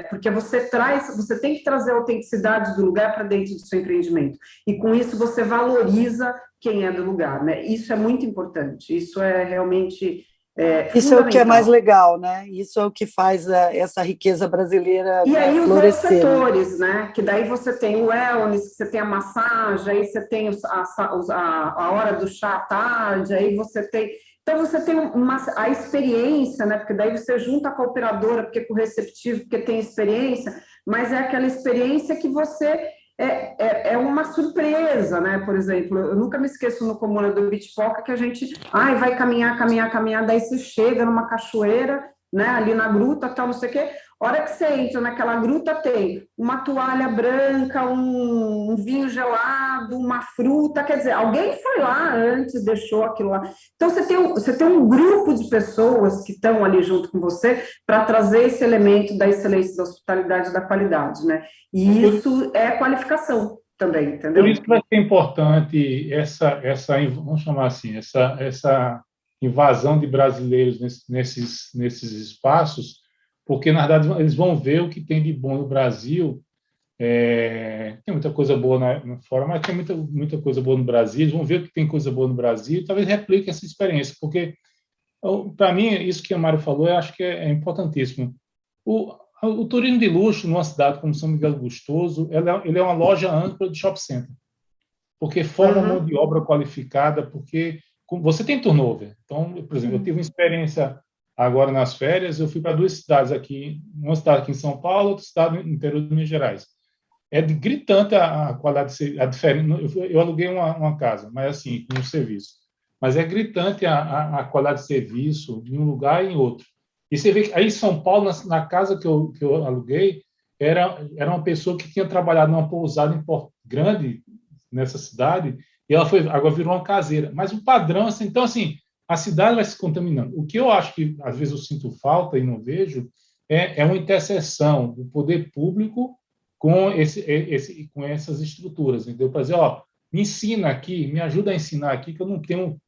Porque você tem que trazer a autenticidade do lugar para dentro do seu empreendimento, e com isso você valoriza quem é do lugar, né? Isso é muito importante, isso é realmente isso é o que é mais legal, né? Isso é o que faz essa riqueza brasileira e aí florescer. Os outros setores, né? Que daí você tem o wellness, você tem a massagem, aí você tem a hora do chá à tarde, aí você tem... Então, você tem a experiência, né? Porque daí você junta com a operadora, porque com o receptivo, porque tem experiência, mas é aquela experiência que você... É uma surpresa, né? Por exemplo, eu nunca me esqueço no Comuna do Bitpoca que a gente vai caminhar, daí você chega numa cachoeira, né? Ali na gruta, tal, não sei o quê. A hora que você entra naquela gruta, tem uma toalha branca, um vinho gelado, uma fruta, quer dizer, alguém foi lá antes, deixou aquilo lá. Então, você tem um grupo de pessoas que estão ali junto com você para trazer esse elemento da excelência, da hospitalidade e da qualidade, né? E isso é qualificação também, entendeu? Por isso que vai ser importante essa vamos chamar assim, essa invasão de brasileiros nesses espaços, porque, na verdade, eles vão ver o que tem de bom no Brasil. Tem muita coisa boa fora, mas tem muita coisa boa no Brasil. Eles vão ver que tem coisa boa no Brasil e talvez replique essa experiência, porque, para mim, isso que a Mário falou, eu acho que é importantíssimo. O turismo de luxo numa cidade como São Miguel do Gostoso, ele é uma loja ampla de shopping center, porque forma mão de obra qualificada, porque você tem turnover. Então, por exemplo, eu tive uma experiência agora nas férias, eu fui para 2 cidades aqui, uma cidade aqui em São Paulo, outra cidade no interior de Minas Gerais. É gritante a qualidade, a diferença. Eu aluguei uma casa, mas assim, com um serviço. Mas é gritante a qualidade de serviço em um lugar e em outro. E você vê que aí em São Paulo, na casa que eu aluguei, era uma pessoa que tinha trabalhado numa pousada grande nessa cidade, e ela agora virou uma caseira. Mas o padrão, assim, então, assim, a cidade vai se contaminando. O que eu acho que, às vezes, eu sinto falta e não vejo é uma interseção do poder público com essas estruturas. Entendeu? Para dizer, me ensina aqui, me ajuda a ensinar aqui, que eu não tenho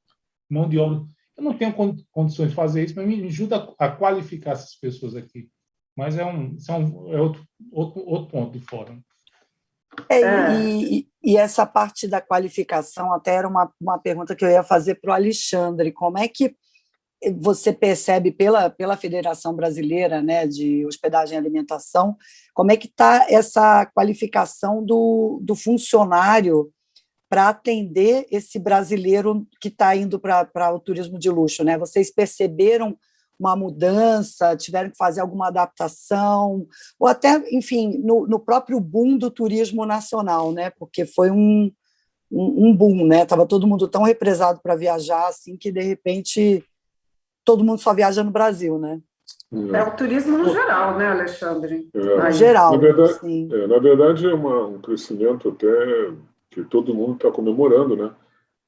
mão de obra, eu não tenho condições de fazer isso, mas me ajuda a qualificar essas pessoas aqui. Mas é outro ponto de fora. E essa parte da qualificação até era uma pergunta que eu ia fazer para o Alexandre. Como é que você percebe pela Federação Brasileira, né, de Hospedagem e Alimentação, como é que está essa qualificação do funcionário para atender esse brasileiro que está indo para o turismo de luxo, né? Vocês perceberam uma mudança, tiveram que fazer alguma adaptação, ou até, enfim, no próprio boom do turismo nacional, né? Porque foi um boom, né? Estava todo mundo tão represado para viajar, assim, que, de repente, todo mundo só viaja no Brasil, né? É o turismo no geral, né, Alexandre? No geral, na verdade, sim. Na verdade, é um crescimento até que todo mundo está comemorando, né?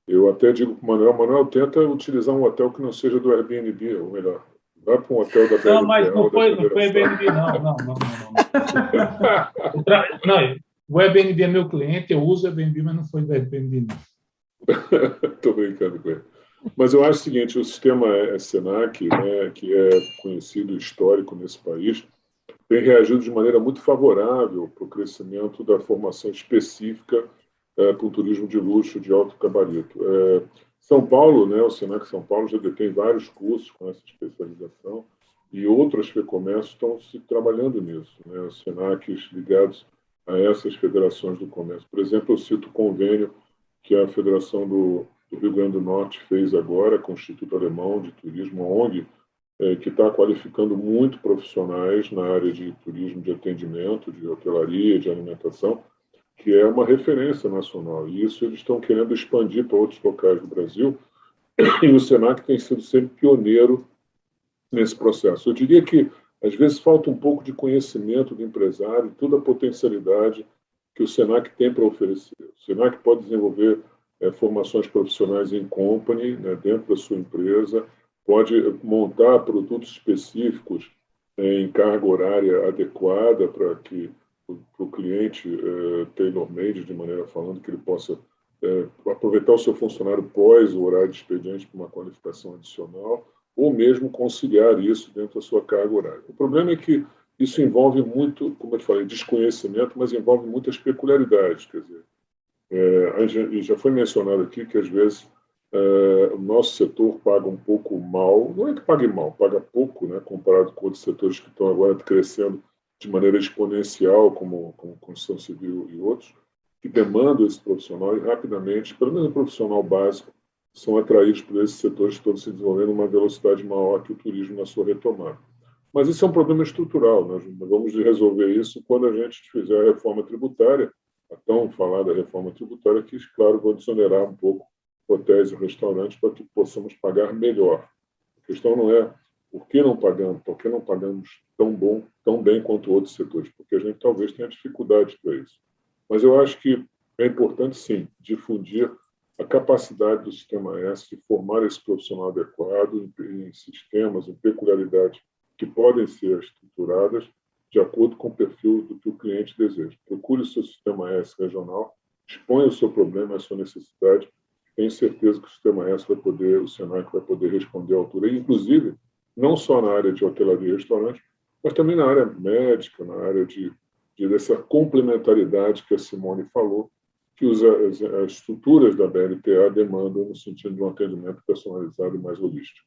Eu até digo para o Manuel, tenta utilizar um hotel que não seja do Airbnb, ou melhor, vai para um hotel da BNB. Não, mas não foi Airbnb, não. Não, o Airbnb é meu cliente, eu uso o Airbnb, mas não foi do Airbnb, não. Estou brincando com ele. Mas eu acho o seguinte, o sistema SENAC, né, que é conhecido e histórico nesse país, tem reagido de maneira muito favorável para o crescimento da formação específica para o turismo de luxo de alto gabarito. São Paulo, né, o SENAC São Paulo já detém vários cursos com essa especialização e outras FEComércio estão se trabalhando nisso, né, os SENACs ligados a essas federações do comércio. Por exemplo, eu cito o convênio que a Federação do Rio Grande do Norte fez agora com o Instituto Alemão de Turismo, a ONG, que está qualificando muito profissionais na área de turismo de atendimento, de hotelaria, de alimentação, que é uma referência nacional. E isso eles estão querendo expandir para outros locais do Brasil. E o SENAC tem sido sempre pioneiro nesse processo. Eu diria que, às vezes, falta um pouco de conhecimento do empresário, toda a potencialidade que o SENAC tem para oferecer. O SENAC pode desenvolver formações profissionais em company, né, dentro da sua empresa, pode montar produtos específicos em carga horária adequada para que o cliente tailor-made, de maneira falando, que ele possa aproveitar o seu funcionário pós o horário de expediente para uma qualificação adicional, ou mesmo conciliar isso dentro da sua carga horária. O problema é que isso envolve muito, como eu falei, desconhecimento, mas envolve muitas peculiaridades. Quer dizer, já foi mencionado aqui que, às vezes, o nosso setor paga um pouco mal, não é que pague mal, paga pouco, né, comparado com outros setores que estão agora crescendo de maneira exponencial, como construção civil e outros, que demandam esse profissional e rapidamente, pelo menos o profissional básico, são atraídos por esses setores que estão se desenvolvendo uma velocidade maior que o turismo na sua retomada. Mas isso é um problema estrutural. Nós vamos resolver isso quando a gente fizer a reforma tributária, a tão falada reforma tributária, que, claro, vai desonerar um pouco hotéis e restaurantes para que possamos pagar melhor. A questão não é por que não pagamos tão bem quanto outros setores, porque a gente talvez tenha dificuldade para isso. Mas eu acho que é importante, sim, difundir a capacidade do Sistema S de formar esse profissional adequado em sistemas, em peculiaridades que podem ser estruturadas de acordo com o perfil do que o cliente deseja. Procure o seu Sistema S regional, exponha o seu problema, a sua necessidade. Tenho certeza que o Sistema S o SENAC vai poder responder à altura. E, inclusive, não só na área de hotelaria e restaurante, mas também na área médica, na área dessa complementaridade que a Simone falou, que as estruturas da BLTA demandam no sentido de um atendimento personalizado e mais holístico.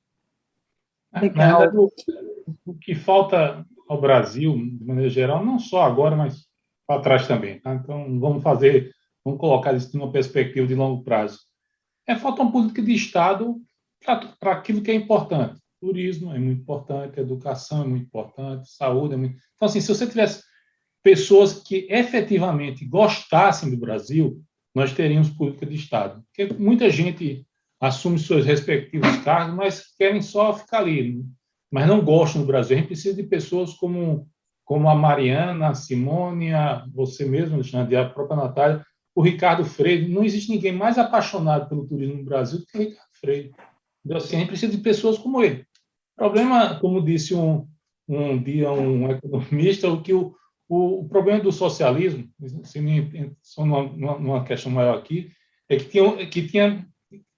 Na verdade, o que falta ao Brasil, de maneira geral, não só agora, mas para trás também. Tá? Então, vamos colocar isso numa perspectiva de longo prazo. Falta uma política de Estado para aquilo que é importante. Turismo é muito importante, educação é muito importante, saúde é muito... Então, assim, se você tivesse pessoas que efetivamente gostassem do Brasil, nós teríamos política de Estado. Porque muita gente assume seus respectivos cargos, mas querem só ficar ali, mas não gostam do Brasil. A gente precisa de pessoas como a Mariana, a Simone, você mesmo, Alexandre, a própria Natália, o Ricardo Freire. Não existe ninguém mais apaixonado pelo turismo no Brasil do que o Ricardo Freire. Então, assim, a gente precisa de pessoas como ele. O problema, como disse um dia um economista, o problema do socialismo, só numa questão maior aqui, é que tinha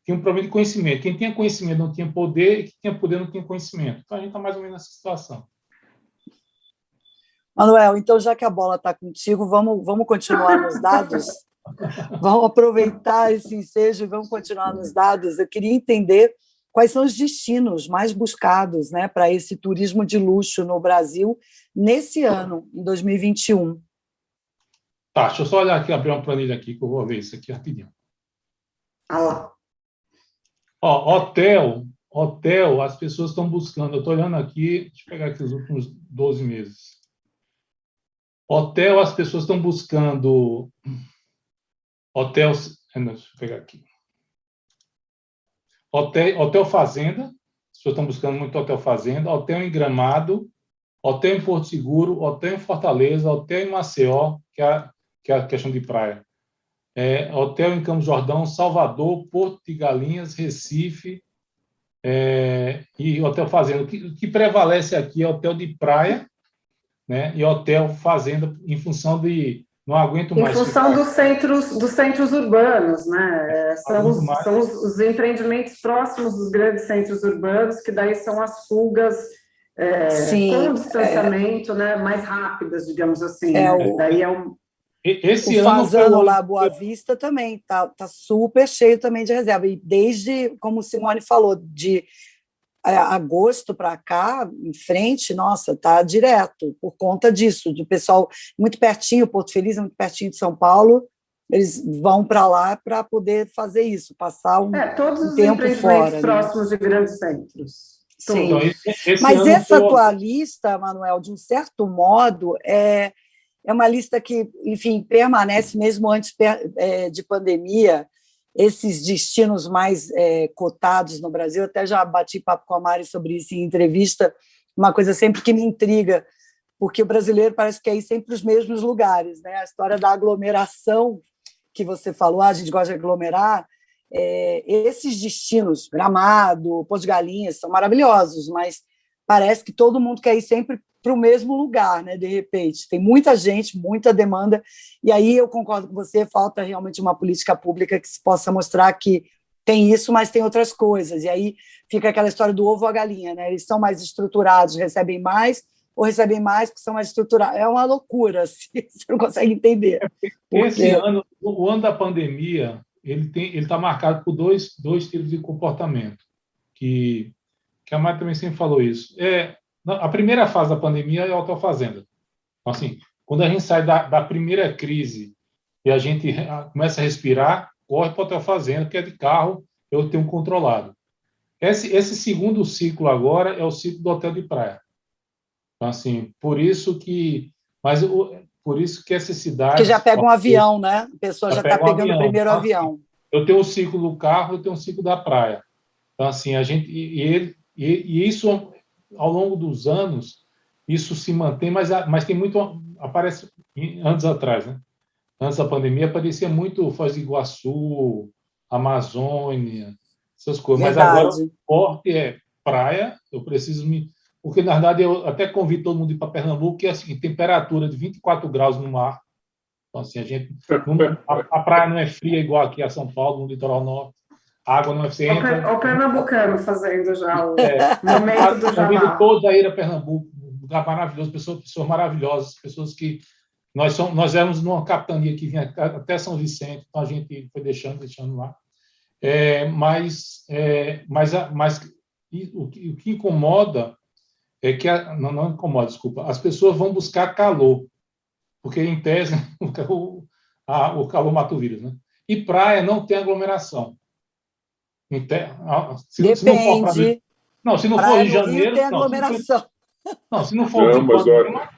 um problema de conhecimento. Quem tinha conhecimento não tinha poder, e quem tinha poder não tinha conhecimento. Então, a gente está mais ou menos nessa situação. Manuel, então, já que a bola está contigo, vamos continuar nos dados? Vamos aproveitar esse ensejo e vamos continuar nos dados. Eu queria entender quais são os destinos mais buscados, né, para esse turismo de luxo no Brasil nesse ano, em 2021. Tá, deixa eu só olhar aqui, abrir uma planilha aqui, que eu vou ver isso aqui rapidinho. Hotel, as pessoas estão buscando. Eu estou olhando aqui, deixa eu pegar aqui os últimos 12 meses. Hotel, as pessoas estão buscando hotels. Deixa eu pegar aqui. Hotel Fazenda, as pessoas estão buscando muito hotel Fazenda, hotel em Gramado, hotel em Porto Seguro, hotel em Fortaleza, hotel em Maceió, que é a questão de praia. Hotel em Campos do Jordão, Salvador, Porto de Galinhas, Recife e hotel Fazenda. O que prevalece aqui é hotel de praia, né, e hotel Fazenda, em função de não aguento mais. Em função dos centros urbanos, né? São os empreendimentos próximos dos grandes centros urbanos, que daí são as fugas com distanciamento, né, mais rápidas, digamos assim. Daí esse o Fazano lá, Boa Vista, também está super cheio também de reserva. E desde, como o Simone falou, de agosto para cá, em frente, nossa, está direto, por conta disso, do pessoal muito pertinho, Porto Feliz é muito pertinho de São Paulo, eles vão para lá para poder fazer isso, passar um tempo fora. Próximos de grandes centros. Sim. Então, mas essa tua lista, Manuel, de um certo modo, é uma lista que, enfim, permanece mesmo antes de pandemia. Esses destinos mais cotados no Brasil, até já bati papo com a Mari sobre isso em entrevista, uma coisa sempre que me intriga, porque o brasileiro parece que é ir sempre para os mesmos lugares, né? A história da aglomeração que você falou, a gente gosta de aglomerar, esses destinos, Gramado, Porto de Galinhas, são maravilhosos, mas parece que todo mundo quer ir sempre para o mesmo lugar, né? De repente, tem muita gente, muita demanda, e aí eu concordo com você, falta realmente uma política pública que se possa mostrar que tem isso, mas tem outras coisas, e aí fica aquela história do ovo ou a galinha, né? Eles são mais estruturados, recebem mais, ou recebem mais porque são mais estruturados. É uma loucura, assim, você não consegue entender. Esse ano, o ano da pandemia, ele está marcado por dois tipos de comportamento, que a Mari também sempre falou isso. A primeira fase da pandemia é a hotel fazenda. Então, assim, quando a gente sai da primeira crise e a gente começa a respirar, corre para o hotel fazenda, que é de carro, eu tenho controlado. Esse segundo ciclo agora é o ciclo do hotel de praia. Então, assim, por isso que essas cidades... Que já pega um avião, né? A pessoa já está pegando o primeiro avião. Eu tenho o ciclo do carro, eu tenho o ciclo da praia. Então, assim, a gente... E isso... Ao longo dos anos, isso se mantém, mas tem muito... Aparece anos atrás, né? Antes da pandemia, aparecia muito Foz do Iguaçu, Amazônia, essas coisas. Verdade. Mas agora o forte é praia, eu preciso Porque, na verdade, eu até convido todo mundo a ir para Pernambuco, que é assim, temperatura de 24 graus no mar. Então, assim, a praia não é fria igual aqui a São Paulo, no litoral norte. a água não você entra. Olha o pernambucano fazendo já o momento do jabá. Convido todos a ir a Pernambuco, um lugar maravilhoso, pessoas maravilhosas, pessoas que nós éramos numa capitania que vinha até São Vicente, então a gente foi deixando lá. Mas o que incomoda é que não incomoda, desculpa, as pessoas vão buscar calor, porque em tese o calor mata o vírus, né? E praia não tem aglomeração. Depende. Se não for Rio de Janeiro, tem aglomeração. Se não for Ipanema,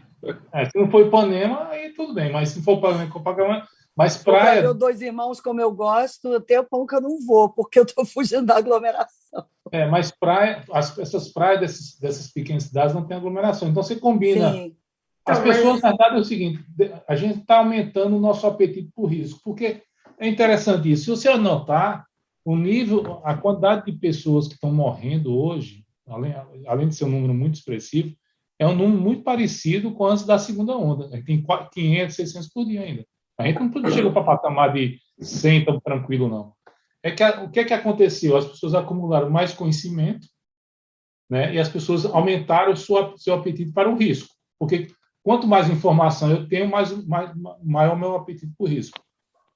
se não for Ipanema, aí tudo bem, mas se for Copacabana, mas praia. Para ver Dois Irmãos como eu gosto, até o pão que eu não vou, porque eu estou fugindo da aglomeração. Mas praia, essas praias dessas pequenas cidades não tem aglomeração, então você combina. Sim. As pessoas, na verdade, é o seguinte: a gente está aumentando o nosso apetite por risco, porque é interessante isso. Se você notar, a quantidade de pessoas que estão morrendo hoje, além de ser um número muito expressivo, é um número muito parecido com antes da segunda onda. Tem 500, 600 por dia ainda. A gente não chegou para patamar de 100 tão tranquilo, não. O que é que aconteceu? As pessoas acumularam mais conhecimento, né, e as pessoas aumentaram o seu apetite para o risco. Porque quanto mais informação eu tenho, maior o meu apetite por risco.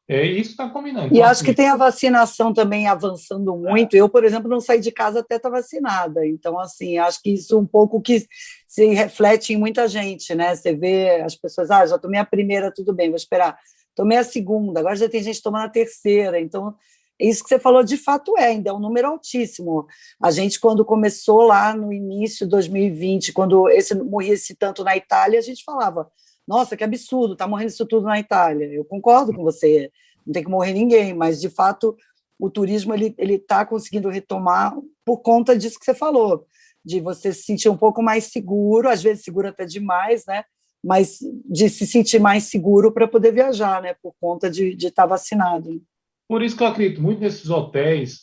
Isso está combinando. E acho que tem a vacinação também avançando muito. Eu, por exemplo, não saí de casa até estar vacinada. Então, assim, acho que isso é um pouco que se reflete em muita gente, né? Você vê as pessoas, já tomei a primeira, tudo bem, vou esperar. Tomei a segunda, agora já tem gente tomando a terceira. Então, isso que você falou, de fato, ainda é um número altíssimo. A gente, quando começou lá no início de 2020, quando morria-se tanto na Itália, a gente falava, nossa, que absurdo, está morrendo isso tudo na Itália. Eu concordo com você, não tem que morrer ninguém, mas, de fato, o turismo ele está conseguindo retomar por conta disso que você falou, de você se sentir um pouco mais seguro, às vezes seguro até demais, né? Mas de se sentir mais seguro para poder viajar, né? Por conta de estar vacinado. Por isso que eu acredito muito nesses hotéis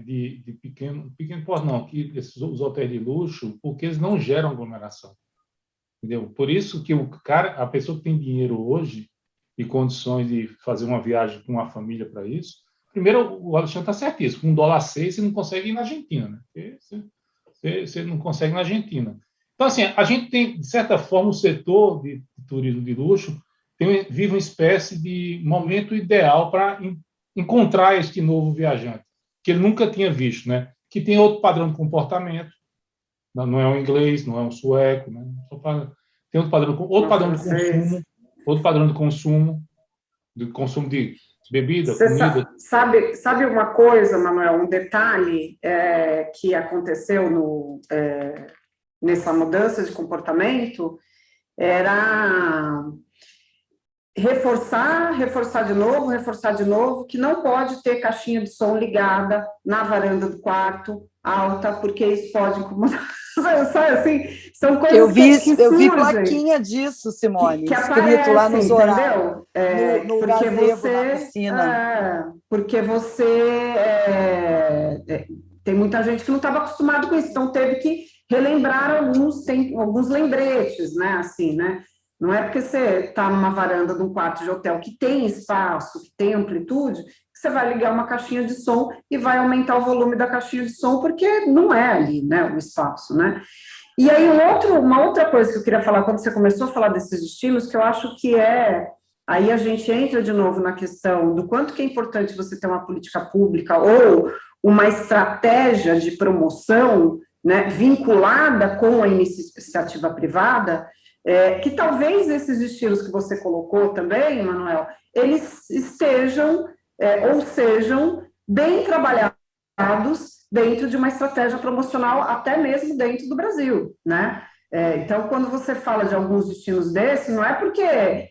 de pequeno porte, não, os hotéis de luxo, porque eles não geram aglomeração. Entendeu? Por isso que a pessoa que tem dinheiro hoje e condições de fazer uma viagem com uma família para isso, primeiro, o Alexandre está certíssimo, com $1,06 você não consegue ir na Argentina, né? Você não consegue ir na Argentina. Então, assim, a gente tem, de certa forma, o setor de turismo de luxo vive uma espécie de momento ideal para encontrar este novo viajante, que ele nunca tinha visto, né? Que tem outro padrão de comportamento, não é um inglês, não é um sueco, né? Tem outro padrão de consumo, de bebida, comida. Sabe uma coisa, Manuel, um detalhe que aconteceu nessa mudança de comportamento era reforçar de novo, que não pode ter caixinha de som ligada na varanda do quarto, alta, porque isso pode incomodar. Sabe, assim, são coisas que eu vi plaquinha disso, Simone, que escrito aparece, lá nos horários, no porque gazebo, na piscina. Porque tem muita gente que não estava acostumado com isso, então teve que relembrar alguns lembretes, né, assim, né? Não é porque você está numa varanda de um quarto de hotel que tem espaço, que tem amplitude, que você vai ligar uma caixinha de som e vai aumentar o volume da caixinha de som, porque não é ali, né, o espaço, né? E aí, uma outra coisa que eu queria falar, quando você começou a falar desses estilos, que eu acho que aí a gente entra de novo na questão do quanto que é importante você ter uma política pública ou uma estratégia de promoção, né, vinculada com a iniciativa privada, que talvez esses estilos que você colocou também, Manuel, eles estejam ou sejam bem trabalhados dentro de uma estratégia promocional, até mesmo dentro do Brasil, né? Então, quando você fala de alguns destinos desses, não é porque,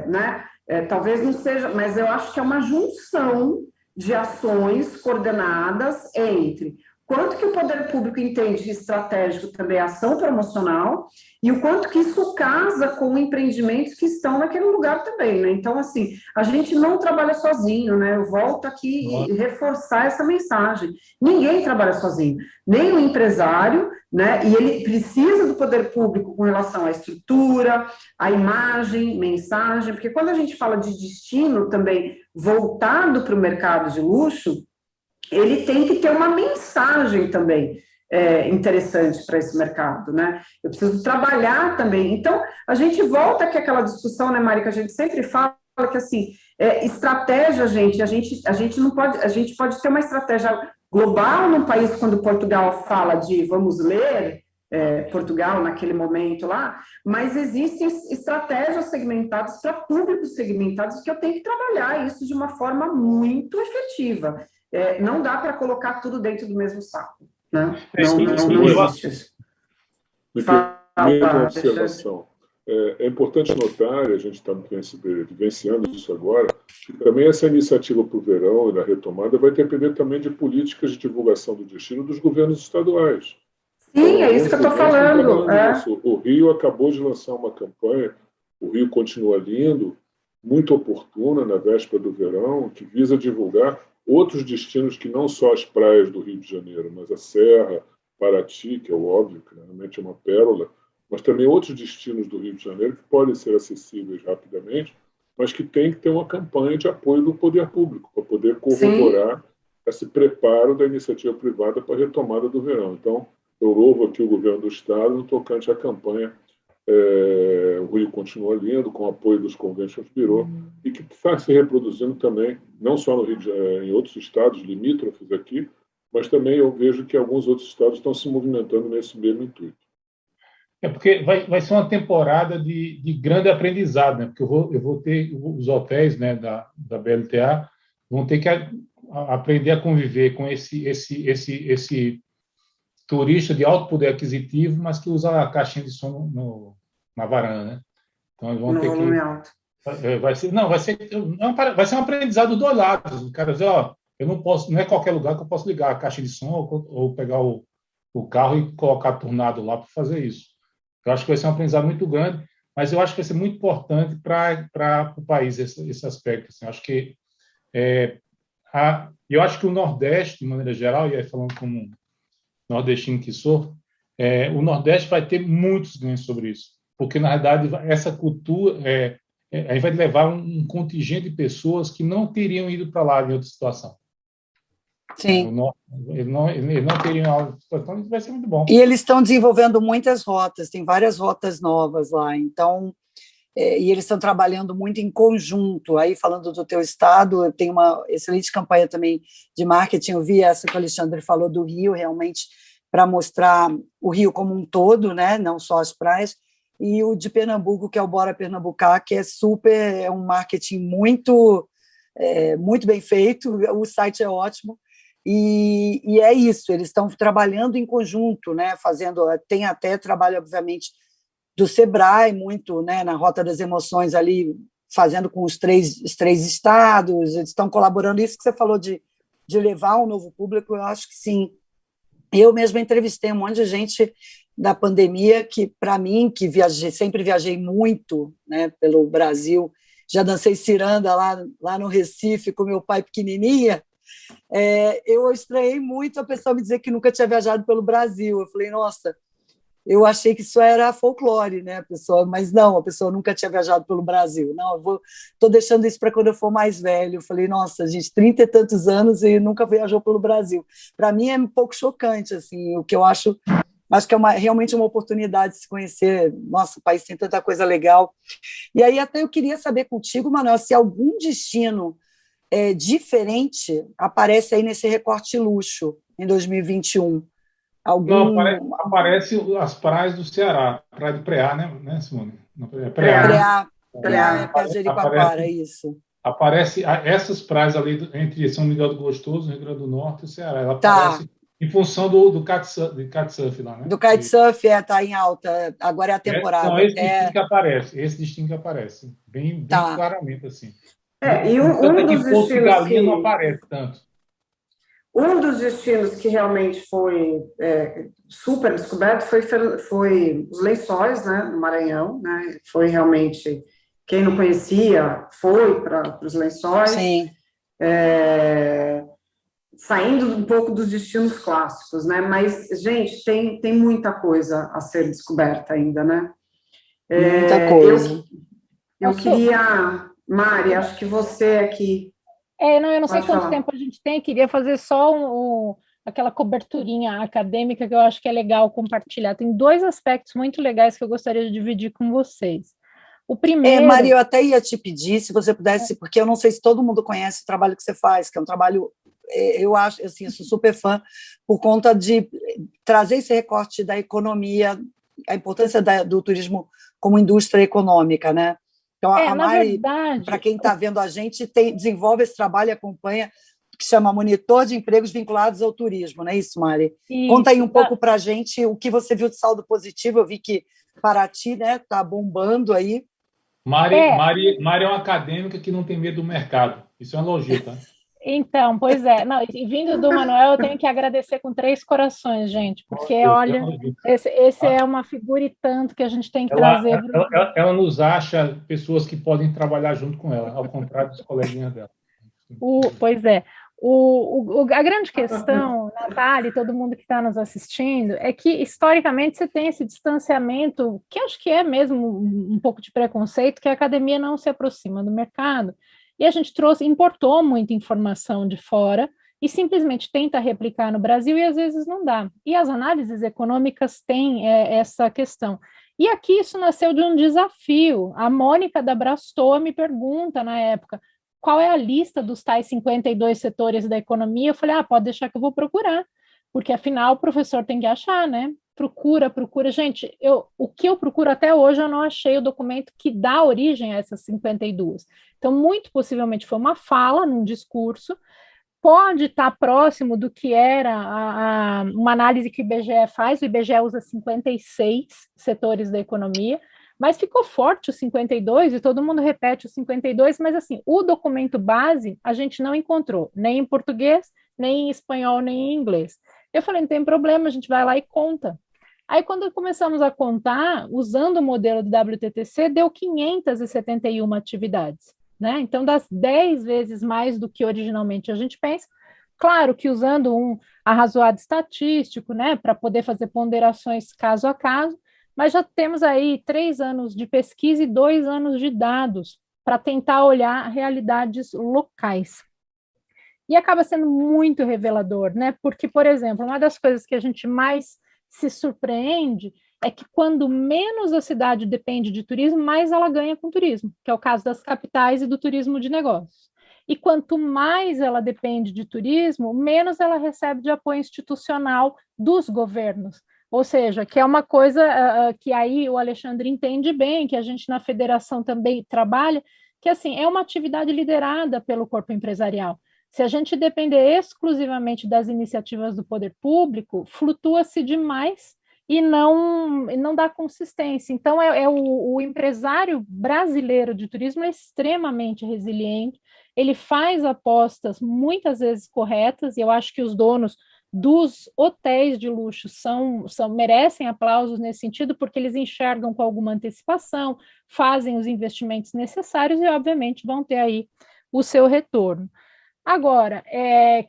né, talvez não seja, mas eu acho que é uma junção de ações coordenadas entre quanto que o poder público entende de estratégico também a ação promocional e o quanto que isso casa com empreendimentos que estão naquele lugar também, né? Então, assim, a gente não trabalha sozinho, né? Eu volto aqui e reforçar essa mensagem. Ninguém trabalha sozinho, nem o empresário, né? E ele precisa do poder público com relação à estrutura, à imagem, mensagem, porque quando a gente fala de destino também voltado para o mercado de luxo, ele tem que ter uma mensagem também interessante para esse mercado, né? Eu preciso trabalhar também. Então, a gente volta aqui àquela discussão, né, Mari, que a gente sempre fala que, assim, estratégia, a gente não pode, a gente pode ter uma estratégia global num país, quando Portugal fala de vamos ler, Portugal naquele momento lá, mas existem estratégias segmentadas para públicos segmentados que eu tenho que trabalhar isso de uma forma muito efetiva. Não dá para colocar tudo dentro do mesmo saco, né? Não existe isso. Uma observação. É importante notar, e a gente está vivenciando isso agora, que também essa iniciativa para o verão e da retomada vai depender também de políticas de divulgação do destino dos governos estaduais. Sim, é isso que eu estou falando. O Rio acabou de lançar uma campanha, o Rio Continua Lindo, muito oportuna, na véspera do verão, que visa divulgar outros destinos que não só as praias do Rio de Janeiro, mas a Serra, Paraty, que é o óbvio, que realmente é uma pérola, mas também outros destinos do Rio de Janeiro que podem ser acessíveis rapidamente, mas que tem que ter uma campanha de apoio do poder público, para poder corroborar esse preparo da iniciativa privada para a retomada do verão. Então, eu louvo aqui o governo do Estado no tocante à campanha O Rio Continua Lindo, com apoio dos Convention Bureau, e que está se reproduzindo também, não só no Rio de Janeiro, em outros estados limítrofes aqui, mas também eu vejo que alguns outros estados estão se movimentando nesse mesmo intuito. Porque vai ser uma temporada de grande aprendizado, né? Porque eu vou ter os hotéis, né, da BLTA vão ter que aprender a conviver com esse turista de alto poder aquisitivo, mas que usa a caixinha de som na varanda, né? Então eles vão ter que vai ser um aprendizado do lado. O cara diz, eu não posso, não é qualquer lugar que eu posso ligar a caixa de som ou pegar o carro e colocar tornado lá para fazer isso. Eu acho que vai ser um aprendizado muito grande, mas eu acho que vai ser muito importante para o país esse aspecto. Assim. Eu acho que o Nordeste, de maneira geral, e aí falando como nordestino que sou, o Nordeste vai ter muitos ganhos sobre isso, porque, na verdade, essa cultura a gente vai levar um contingente de pessoas que não teriam ido para lá em outra situação. Sim. Eles não teriam aula, então vai ser muito bom. E eles estão desenvolvendo muitas rotas, tem várias rotas novas lá, então, e eles estão trabalhando muito em conjunto. Aí, falando do teu estado, tem uma excelente campanha também de marketing, eu vi essa que o Alexandre falou do Rio, realmente, para mostrar o Rio como um todo, né, não só as praias, e o de Pernambuco, que é o Bora Pernambucar, que é um marketing muito bem feito, o site é ótimo, e é isso, eles estão trabalhando em conjunto, né, tem até trabalho, obviamente, do Sebrae, muito, né, na Rota das Emoções ali, fazendo com os três estados, eles estão colaborando, isso que você falou de levar um novo público, eu acho que sim. Eu mesma entrevistei um monte de gente da pandemia que, para mim, que sempre viajei muito, né, pelo Brasil, já dancei ciranda lá no Recife com meu pai pequenininha, eu estranhei muito a pessoa me dizer que nunca tinha viajado pelo Brasil. Eu falei, nossa, eu achei que isso era folclore, né, mas não, a pessoa nunca tinha viajado pelo Brasil. Não, estou deixando isso para quando eu for mais velho. Eu falei, nossa, gente, 30 e tantos anos e nunca viajou pelo Brasil. Para mim é um pouco chocante, assim, o que eu acho que é realmente uma oportunidade de se conhecer. Nossa, o país tem tanta coisa legal. E aí até eu queria saber contigo, Manuel, se algum destino diferente aparece aí nesse recorte luxo em 2021. Não, aparece as praias do Ceará, praia de Preá, né, Simone? Preá, perto de Jericoacoara, isso. Aparece essas praias ali entre São Miguel do Gostoso, Rio Grande do Norte e o Ceará. Ela aparece em função do kitesurf lá, né? Do kitesurf, está em alta, agora é a temporada. Não, esse destino que aparece, bem claramente, assim. E um dos destinos que não aparece tanto. Um dos destinos que realmente foi super descoberto foi os Lençóis, né, no Maranhão, né? Foi realmente, quem não conhecia, foi para os Lençóis. Sim. Saindo um pouco dos destinos clássicos, né? Mas, gente, tem muita coisa a ser descoberta ainda, né? Muita coisa. Eu queria... Mari, acho que você aqui... Não, eu não sei Pode quanto falar. tempo a gente tem, queria fazer só aquela coberturinha acadêmica que eu acho que é legal compartilhar. Tem dois aspectos muito legais que eu gostaria de dividir com vocês. O primeiro... Maria, eu até ia te pedir, se você pudesse, porque eu não sei se todo mundo conhece o trabalho que você faz, que é um trabalho, eu acho, assim, eu sou super fã, por conta de trazer esse recorte da economia, a importância do turismo como indústria econômica, né? Então, a Mari, para quem está vendo a gente, desenvolve esse trabalho e acompanha, que chama Monitor de Empregos Vinculados ao Turismo, não é isso, Mari? Isso. Conta aí um pouco para a gente o que você viu de saldo positivo. Eu vi que Paraty, né, está bombando aí. Mari é uma acadêmica que não tem medo do mercado. Isso é um elogio, tá? Então, pois é. Não, e vindo do Manuel, eu tenho que agradecer com 3 corações, gente, porque, olha, esse é uma figura e tanto que a gente tem que trazer. Ela nos acha pessoas que podem trabalhar junto com ela, ao contrário dos coleguinhas dela. Pois é. A grande questão, Natália e todo mundo que está nos assistindo, é que, historicamente, você tem esse distanciamento, que acho que é mesmo um pouco de preconceito, que a academia não se aproxima do mercado, e a gente importou muita informação de fora, e simplesmente tenta replicar no Brasil, e às vezes não dá. E as análises econômicas têm essa questão. E aqui isso nasceu de um desafio. A Mônica da Brastoa me pergunta, na época, qual é a lista dos tais 52 setores da economia? Eu falei, pode deixar que eu vou procurar, porque afinal o professor tem que achar, né? Procura. Gente, o que eu procuro até hoje, eu não achei o documento que dá origem a essas 52. Então, muito possivelmente foi uma fala num discurso, pode estar próximo do que era uma análise que o IBGE faz, o IBGE usa 56 setores da economia, mas ficou forte os 52 e todo mundo repete os 52, mas assim, o documento base a gente não encontrou, nem em português, nem em espanhol, nem em inglês. Eu falei, não tem problema, a gente vai lá e conta. Aí, quando começamos a contar, usando o modelo do WTTC, deu 571 atividades, né? Então, das 10 vezes mais do que originalmente a gente pensa. Claro que usando um arrazoado estatístico, né, para poder fazer ponderações caso a caso, mas já temos aí 3 anos de pesquisa e 2 anos de dados para tentar olhar realidades locais. E acaba sendo muito revelador, né? Porque, por exemplo, uma das coisas que a gente mais se surpreende é que quando menos a cidade depende de turismo, mais ela ganha com turismo, que é o caso das capitais e do turismo de negócios. E quanto mais ela depende de turismo, menos ela recebe de apoio institucional dos governos. Ou seja, que é uma coisa que aí o Alexandre entende bem, que a gente na federação também trabalha, que assim, é uma atividade liderada pelo corpo empresarial. Se a gente depender exclusivamente das iniciativas do poder público, flutua-se demais e não dá consistência. Então, o empresário brasileiro de turismo é extremamente resiliente, ele faz apostas muitas vezes corretas, e eu acho que os donos dos hotéis de luxo merecem aplausos nesse sentido, porque eles enxergam com alguma antecipação, fazem os investimentos necessários e, obviamente, vão ter aí o seu retorno. Agora,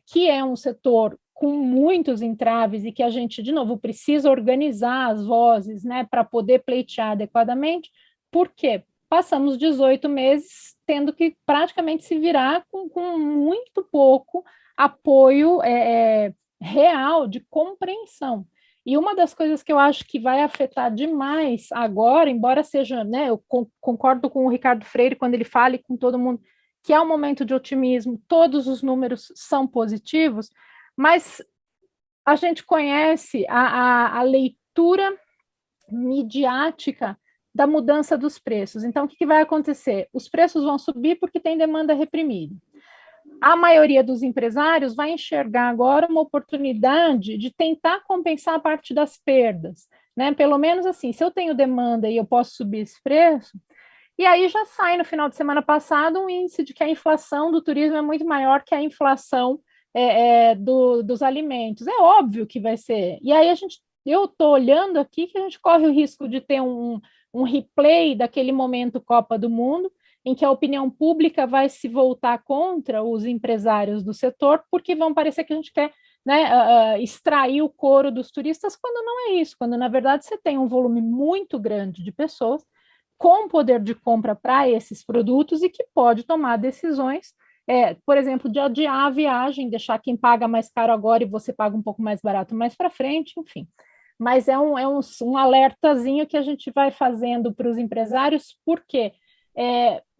que é um setor com muitos entraves e que a gente, de novo, precisa organizar as vozes, né, para poder pleitear adequadamente, por quê? Passamos 18 meses tendo que praticamente se virar com muito pouco apoio real de compreensão. E uma das coisas que eu acho que vai afetar demais agora, embora seja, né, eu concordo com o Ricardo Freire quando ele fala e com todo mundo, que é um momento de otimismo, todos os números são positivos, mas a gente conhece a leitura midiática da mudança dos preços. Então, o que vai acontecer? Os preços vão subir porque tem demanda reprimida. A maioria dos empresários vai enxergar agora uma oportunidade de tentar compensar a parte das perdas, né? Pelo menos assim, se eu tenho demanda e eu posso subir esse preço, e aí já sai no final de semana passado um índice de que a inflação do turismo é muito maior que a inflação dos alimentos. É óbvio que vai ser. E aí eu estou olhando aqui que a gente corre o risco de ter um replay daquele momento Copa do Mundo, em que a opinião pública vai se voltar contra os empresários do setor, porque vão parecer que a gente quer, né, extrair o couro dos turistas, quando não é isso, quando na verdade você tem um volume muito grande de pessoas com poder de compra para esses produtos e que pode tomar decisões por exemplo, de adiar a viagem, deixar quem paga mais caro agora e você paga um pouco mais barato mais para frente, enfim. Mas é um alertazinho que a gente vai fazendo para os empresários, porque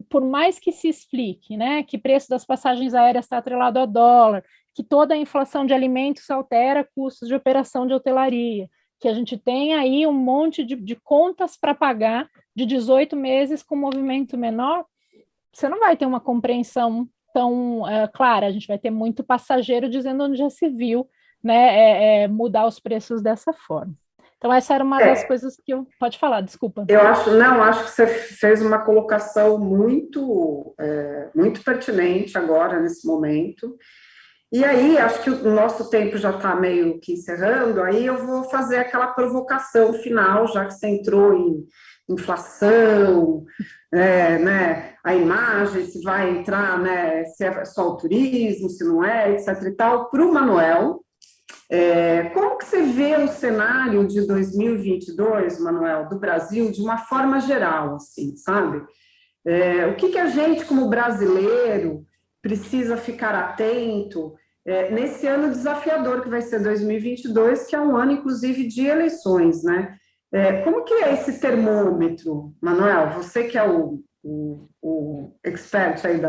por mais que se explique, né, que o preço das passagens aéreas está atrelado ao dólar, que toda a inflação de alimentos altera custos de operação de hotelaria, que a gente tem aí um monte de contas para pagar de 18 meses com movimento menor, você não vai ter uma compreensão tão clara, a gente vai ter muito passageiro dizendo onde já se viu, né, mudar os preços dessa forma. Então, essa era uma das coisas que eu... Pode falar, desculpa. Acho que você fez uma colocação muito pertinente agora, nesse momento. E aí, acho que o nosso tempo já está meio que encerrando, aí eu vou fazer aquela provocação final, já que você entrou em inflação, né, a imagem, se vai entrar, né, se é só o turismo, se não é, etc. e tal, para o Manuel. Como que você vê o cenário de 2022, Manuel, do Brasil, de uma forma geral, assim, sabe? O que a gente, como brasileiro, precisa ficar atento nesse ano desafiador que vai ser 2022, que é um ano, inclusive, de eleições, né? Como que é esse termômetro, Manuel? Você que é o expert aí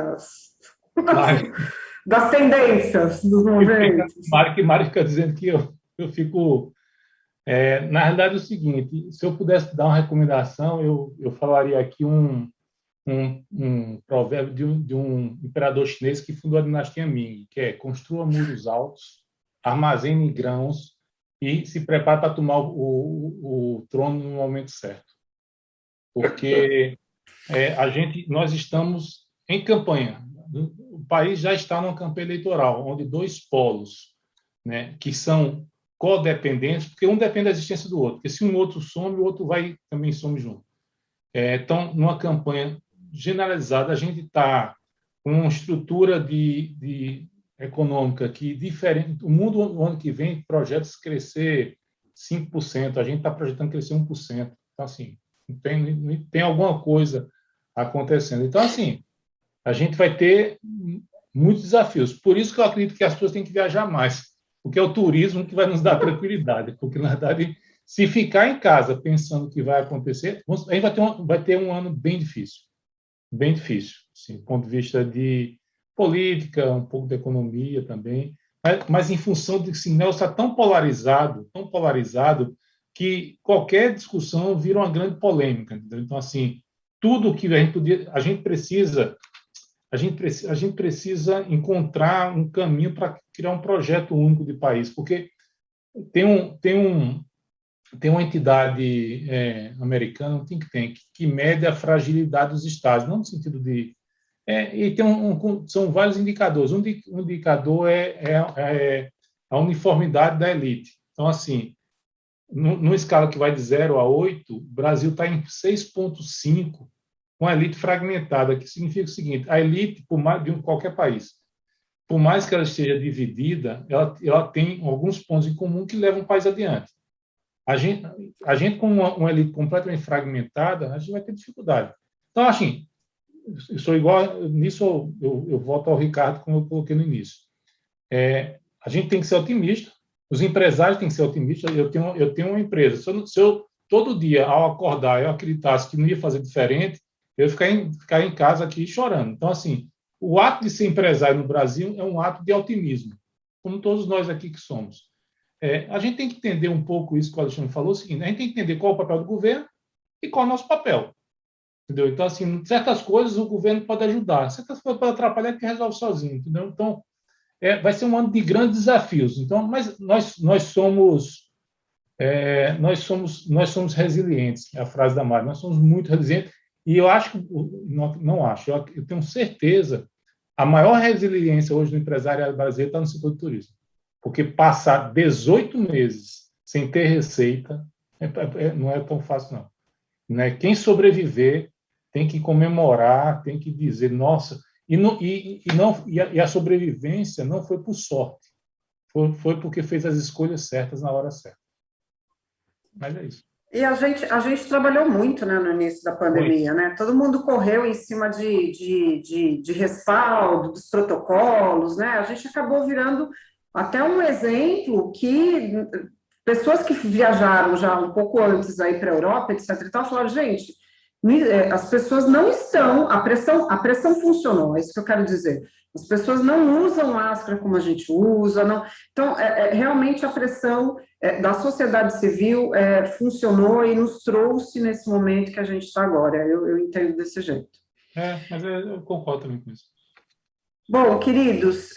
das tendências, dos movimentos. Mari fica dizendo que eu fico... na realidade, é o seguinte, se eu pudesse dar uma recomendação, eu falaria aqui um provérbio de um imperador chinês que fundou a dinastia Ming, que é: construa muros altos, armazene grãos e se prepare para tomar o trono no momento certo. Porque nós estamos em campanha. O país já está numa campanha eleitoral, onde dois polos, né, que são codependentes, porque um depende da existência do outro, porque se um outro some, o outro também some junto. Então, numa campanha generalizada, a gente está com uma estrutura econômica que diferente. O mundo, no ano que vem, projeta crescer 5%, a gente está projetando crescer 1%. Então, assim, tem alguma coisa acontecendo. Então, assim, a gente vai ter muitos desafios. Por isso que eu acredito que as pessoas têm que viajar mais, porque é o turismo que vai nos dar tranquilidade, porque, na verdade, se ficar em casa pensando que vai acontecer, a gente vai ter um ano bem difícil, assim, do ponto de vista de política, um pouco da economia também, mas em função de que esse Nelson está tão polarizado, que qualquer discussão vira uma grande polêmica. Entendeu? Então, assim, tudo que a gente precisa encontrar um caminho para criar um projeto único de país, porque tem uma entidade americana, um think tank, que mede a fragilidade dos estados, não no sentido de... e são vários indicadores. Um indicador é a uniformidade da elite. Então, assim, numa escala que vai de 0 a 8, o Brasil está em 6,5, com a elite fragmentada, que significa o seguinte: a elite, de qualquer país, por mais que ela esteja dividida, ela tem alguns pontos em comum que levam o país adiante. A gente com uma elite completamente fragmentada, a gente vai ter dificuldade. Então, assim, eu sou igual nisso, eu volto ao Ricardo, como eu coloquei no início. A gente tem que ser otimista, os empresários têm que ser otimistas. Eu tenho uma empresa. Se eu todo dia, ao acordar, eu acreditasse que não ia fazer diferente, eu ia ficar em casa aqui chorando. Então, assim, o ato de ser empresário no Brasil é um ato de otimismo, como todos nós aqui que somos. A gente tem que entender um pouco isso que o Alexandre falou, o seguinte: a gente tem que entender qual é o papel do governo e qual é o nosso papel. Entendeu? Então, assim, certas coisas o governo pode ajudar, certas coisas pode atrapalhar, que resolve sozinho. Entendeu? Então, vai ser um ano de grandes desafios. Então, mas nós somos resilientes, é a frase da Mari. Nós somos muito resilientes. E eu acho, eu tenho certeza, a maior resiliência hoje do empresariado brasileiro está no setor do turismo. Porque passar 18 meses sem ter receita não é tão fácil, não. Né? Quem sobreviver tem que comemorar, tem que dizer, nossa... E a sobrevivência não foi por sorte, foi porque fez as escolhas certas na hora certa. Mas é isso. E a gente trabalhou muito, né, no início da pandemia, né? Todo mundo correu em cima de respaldo, dos protocolos, né? A gente acabou virando até um exemplo que pessoas que viajaram já um pouco antes aí para a Europa, etc. e tal, falaram, gente, as pessoas não estão, a pressão funcionou, é isso que eu quero dizer. As pessoas não usam máscara como a gente usa, não. Então, realmente a pressão da sociedade civil funcionou e nos trouxe nesse momento que a gente está agora. Eu entendo desse jeito. Mas eu concordo também com isso. Bom, queridos,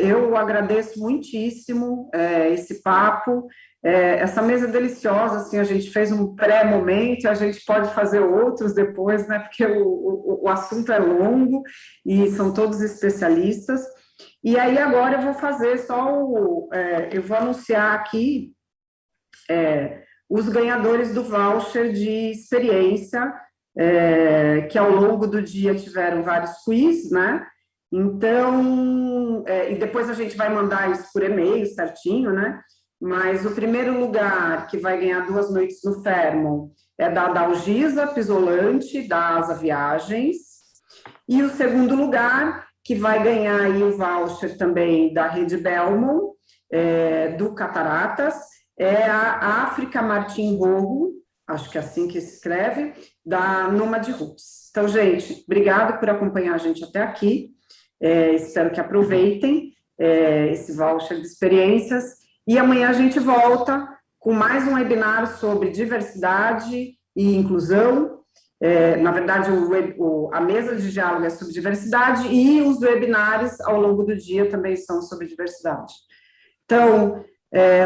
eu agradeço muitíssimo esse papo, essa mesa deliciosa, assim, a gente fez um pré-momento, a gente pode fazer outros depois, né, porque o assunto é longo e são todos especialistas. E aí agora eu vou fazer eu vou anunciar aqui os ganhadores do voucher de experiência, que ao longo do dia tiveram vários quiz, né? Então, e depois a gente vai mandar isso por e-mail certinho, né? Mas o primeiro lugar que vai ganhar 2 noites no Fairmont é da Dalgisa Pisolante, da Asa Viagens. E o segundo lugar, que vai ganhar aí o voucher também da Rede Belmont, do Cataratas, é a África Martim Rogo, acho que é assim que se escreve, da Nomad Roots. Então, gente, obrigado por acompanhar a gente até aqui. Espero que aproveitem esse voucher de experiências. E amanhã a gente volta com mais um webinar sobre diversidade e inclusão. Na verdade, a mesa de diálogo é sobre diversidade e os webinários ao longo do dia também são sobre diversidade. Então,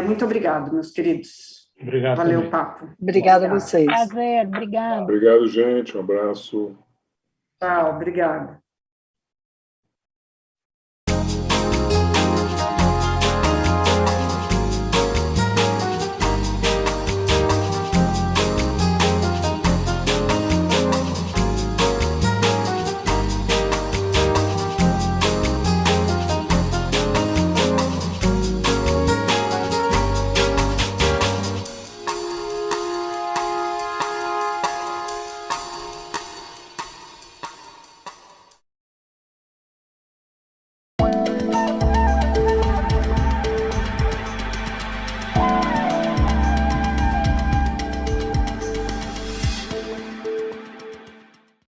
muito obrigado, meus queridos. Obrigado. Valeu também. o papo. Obrigada a vocês. Prazer, obrigado. Obrigado, gente. Um abraço. Tchau, obrigada.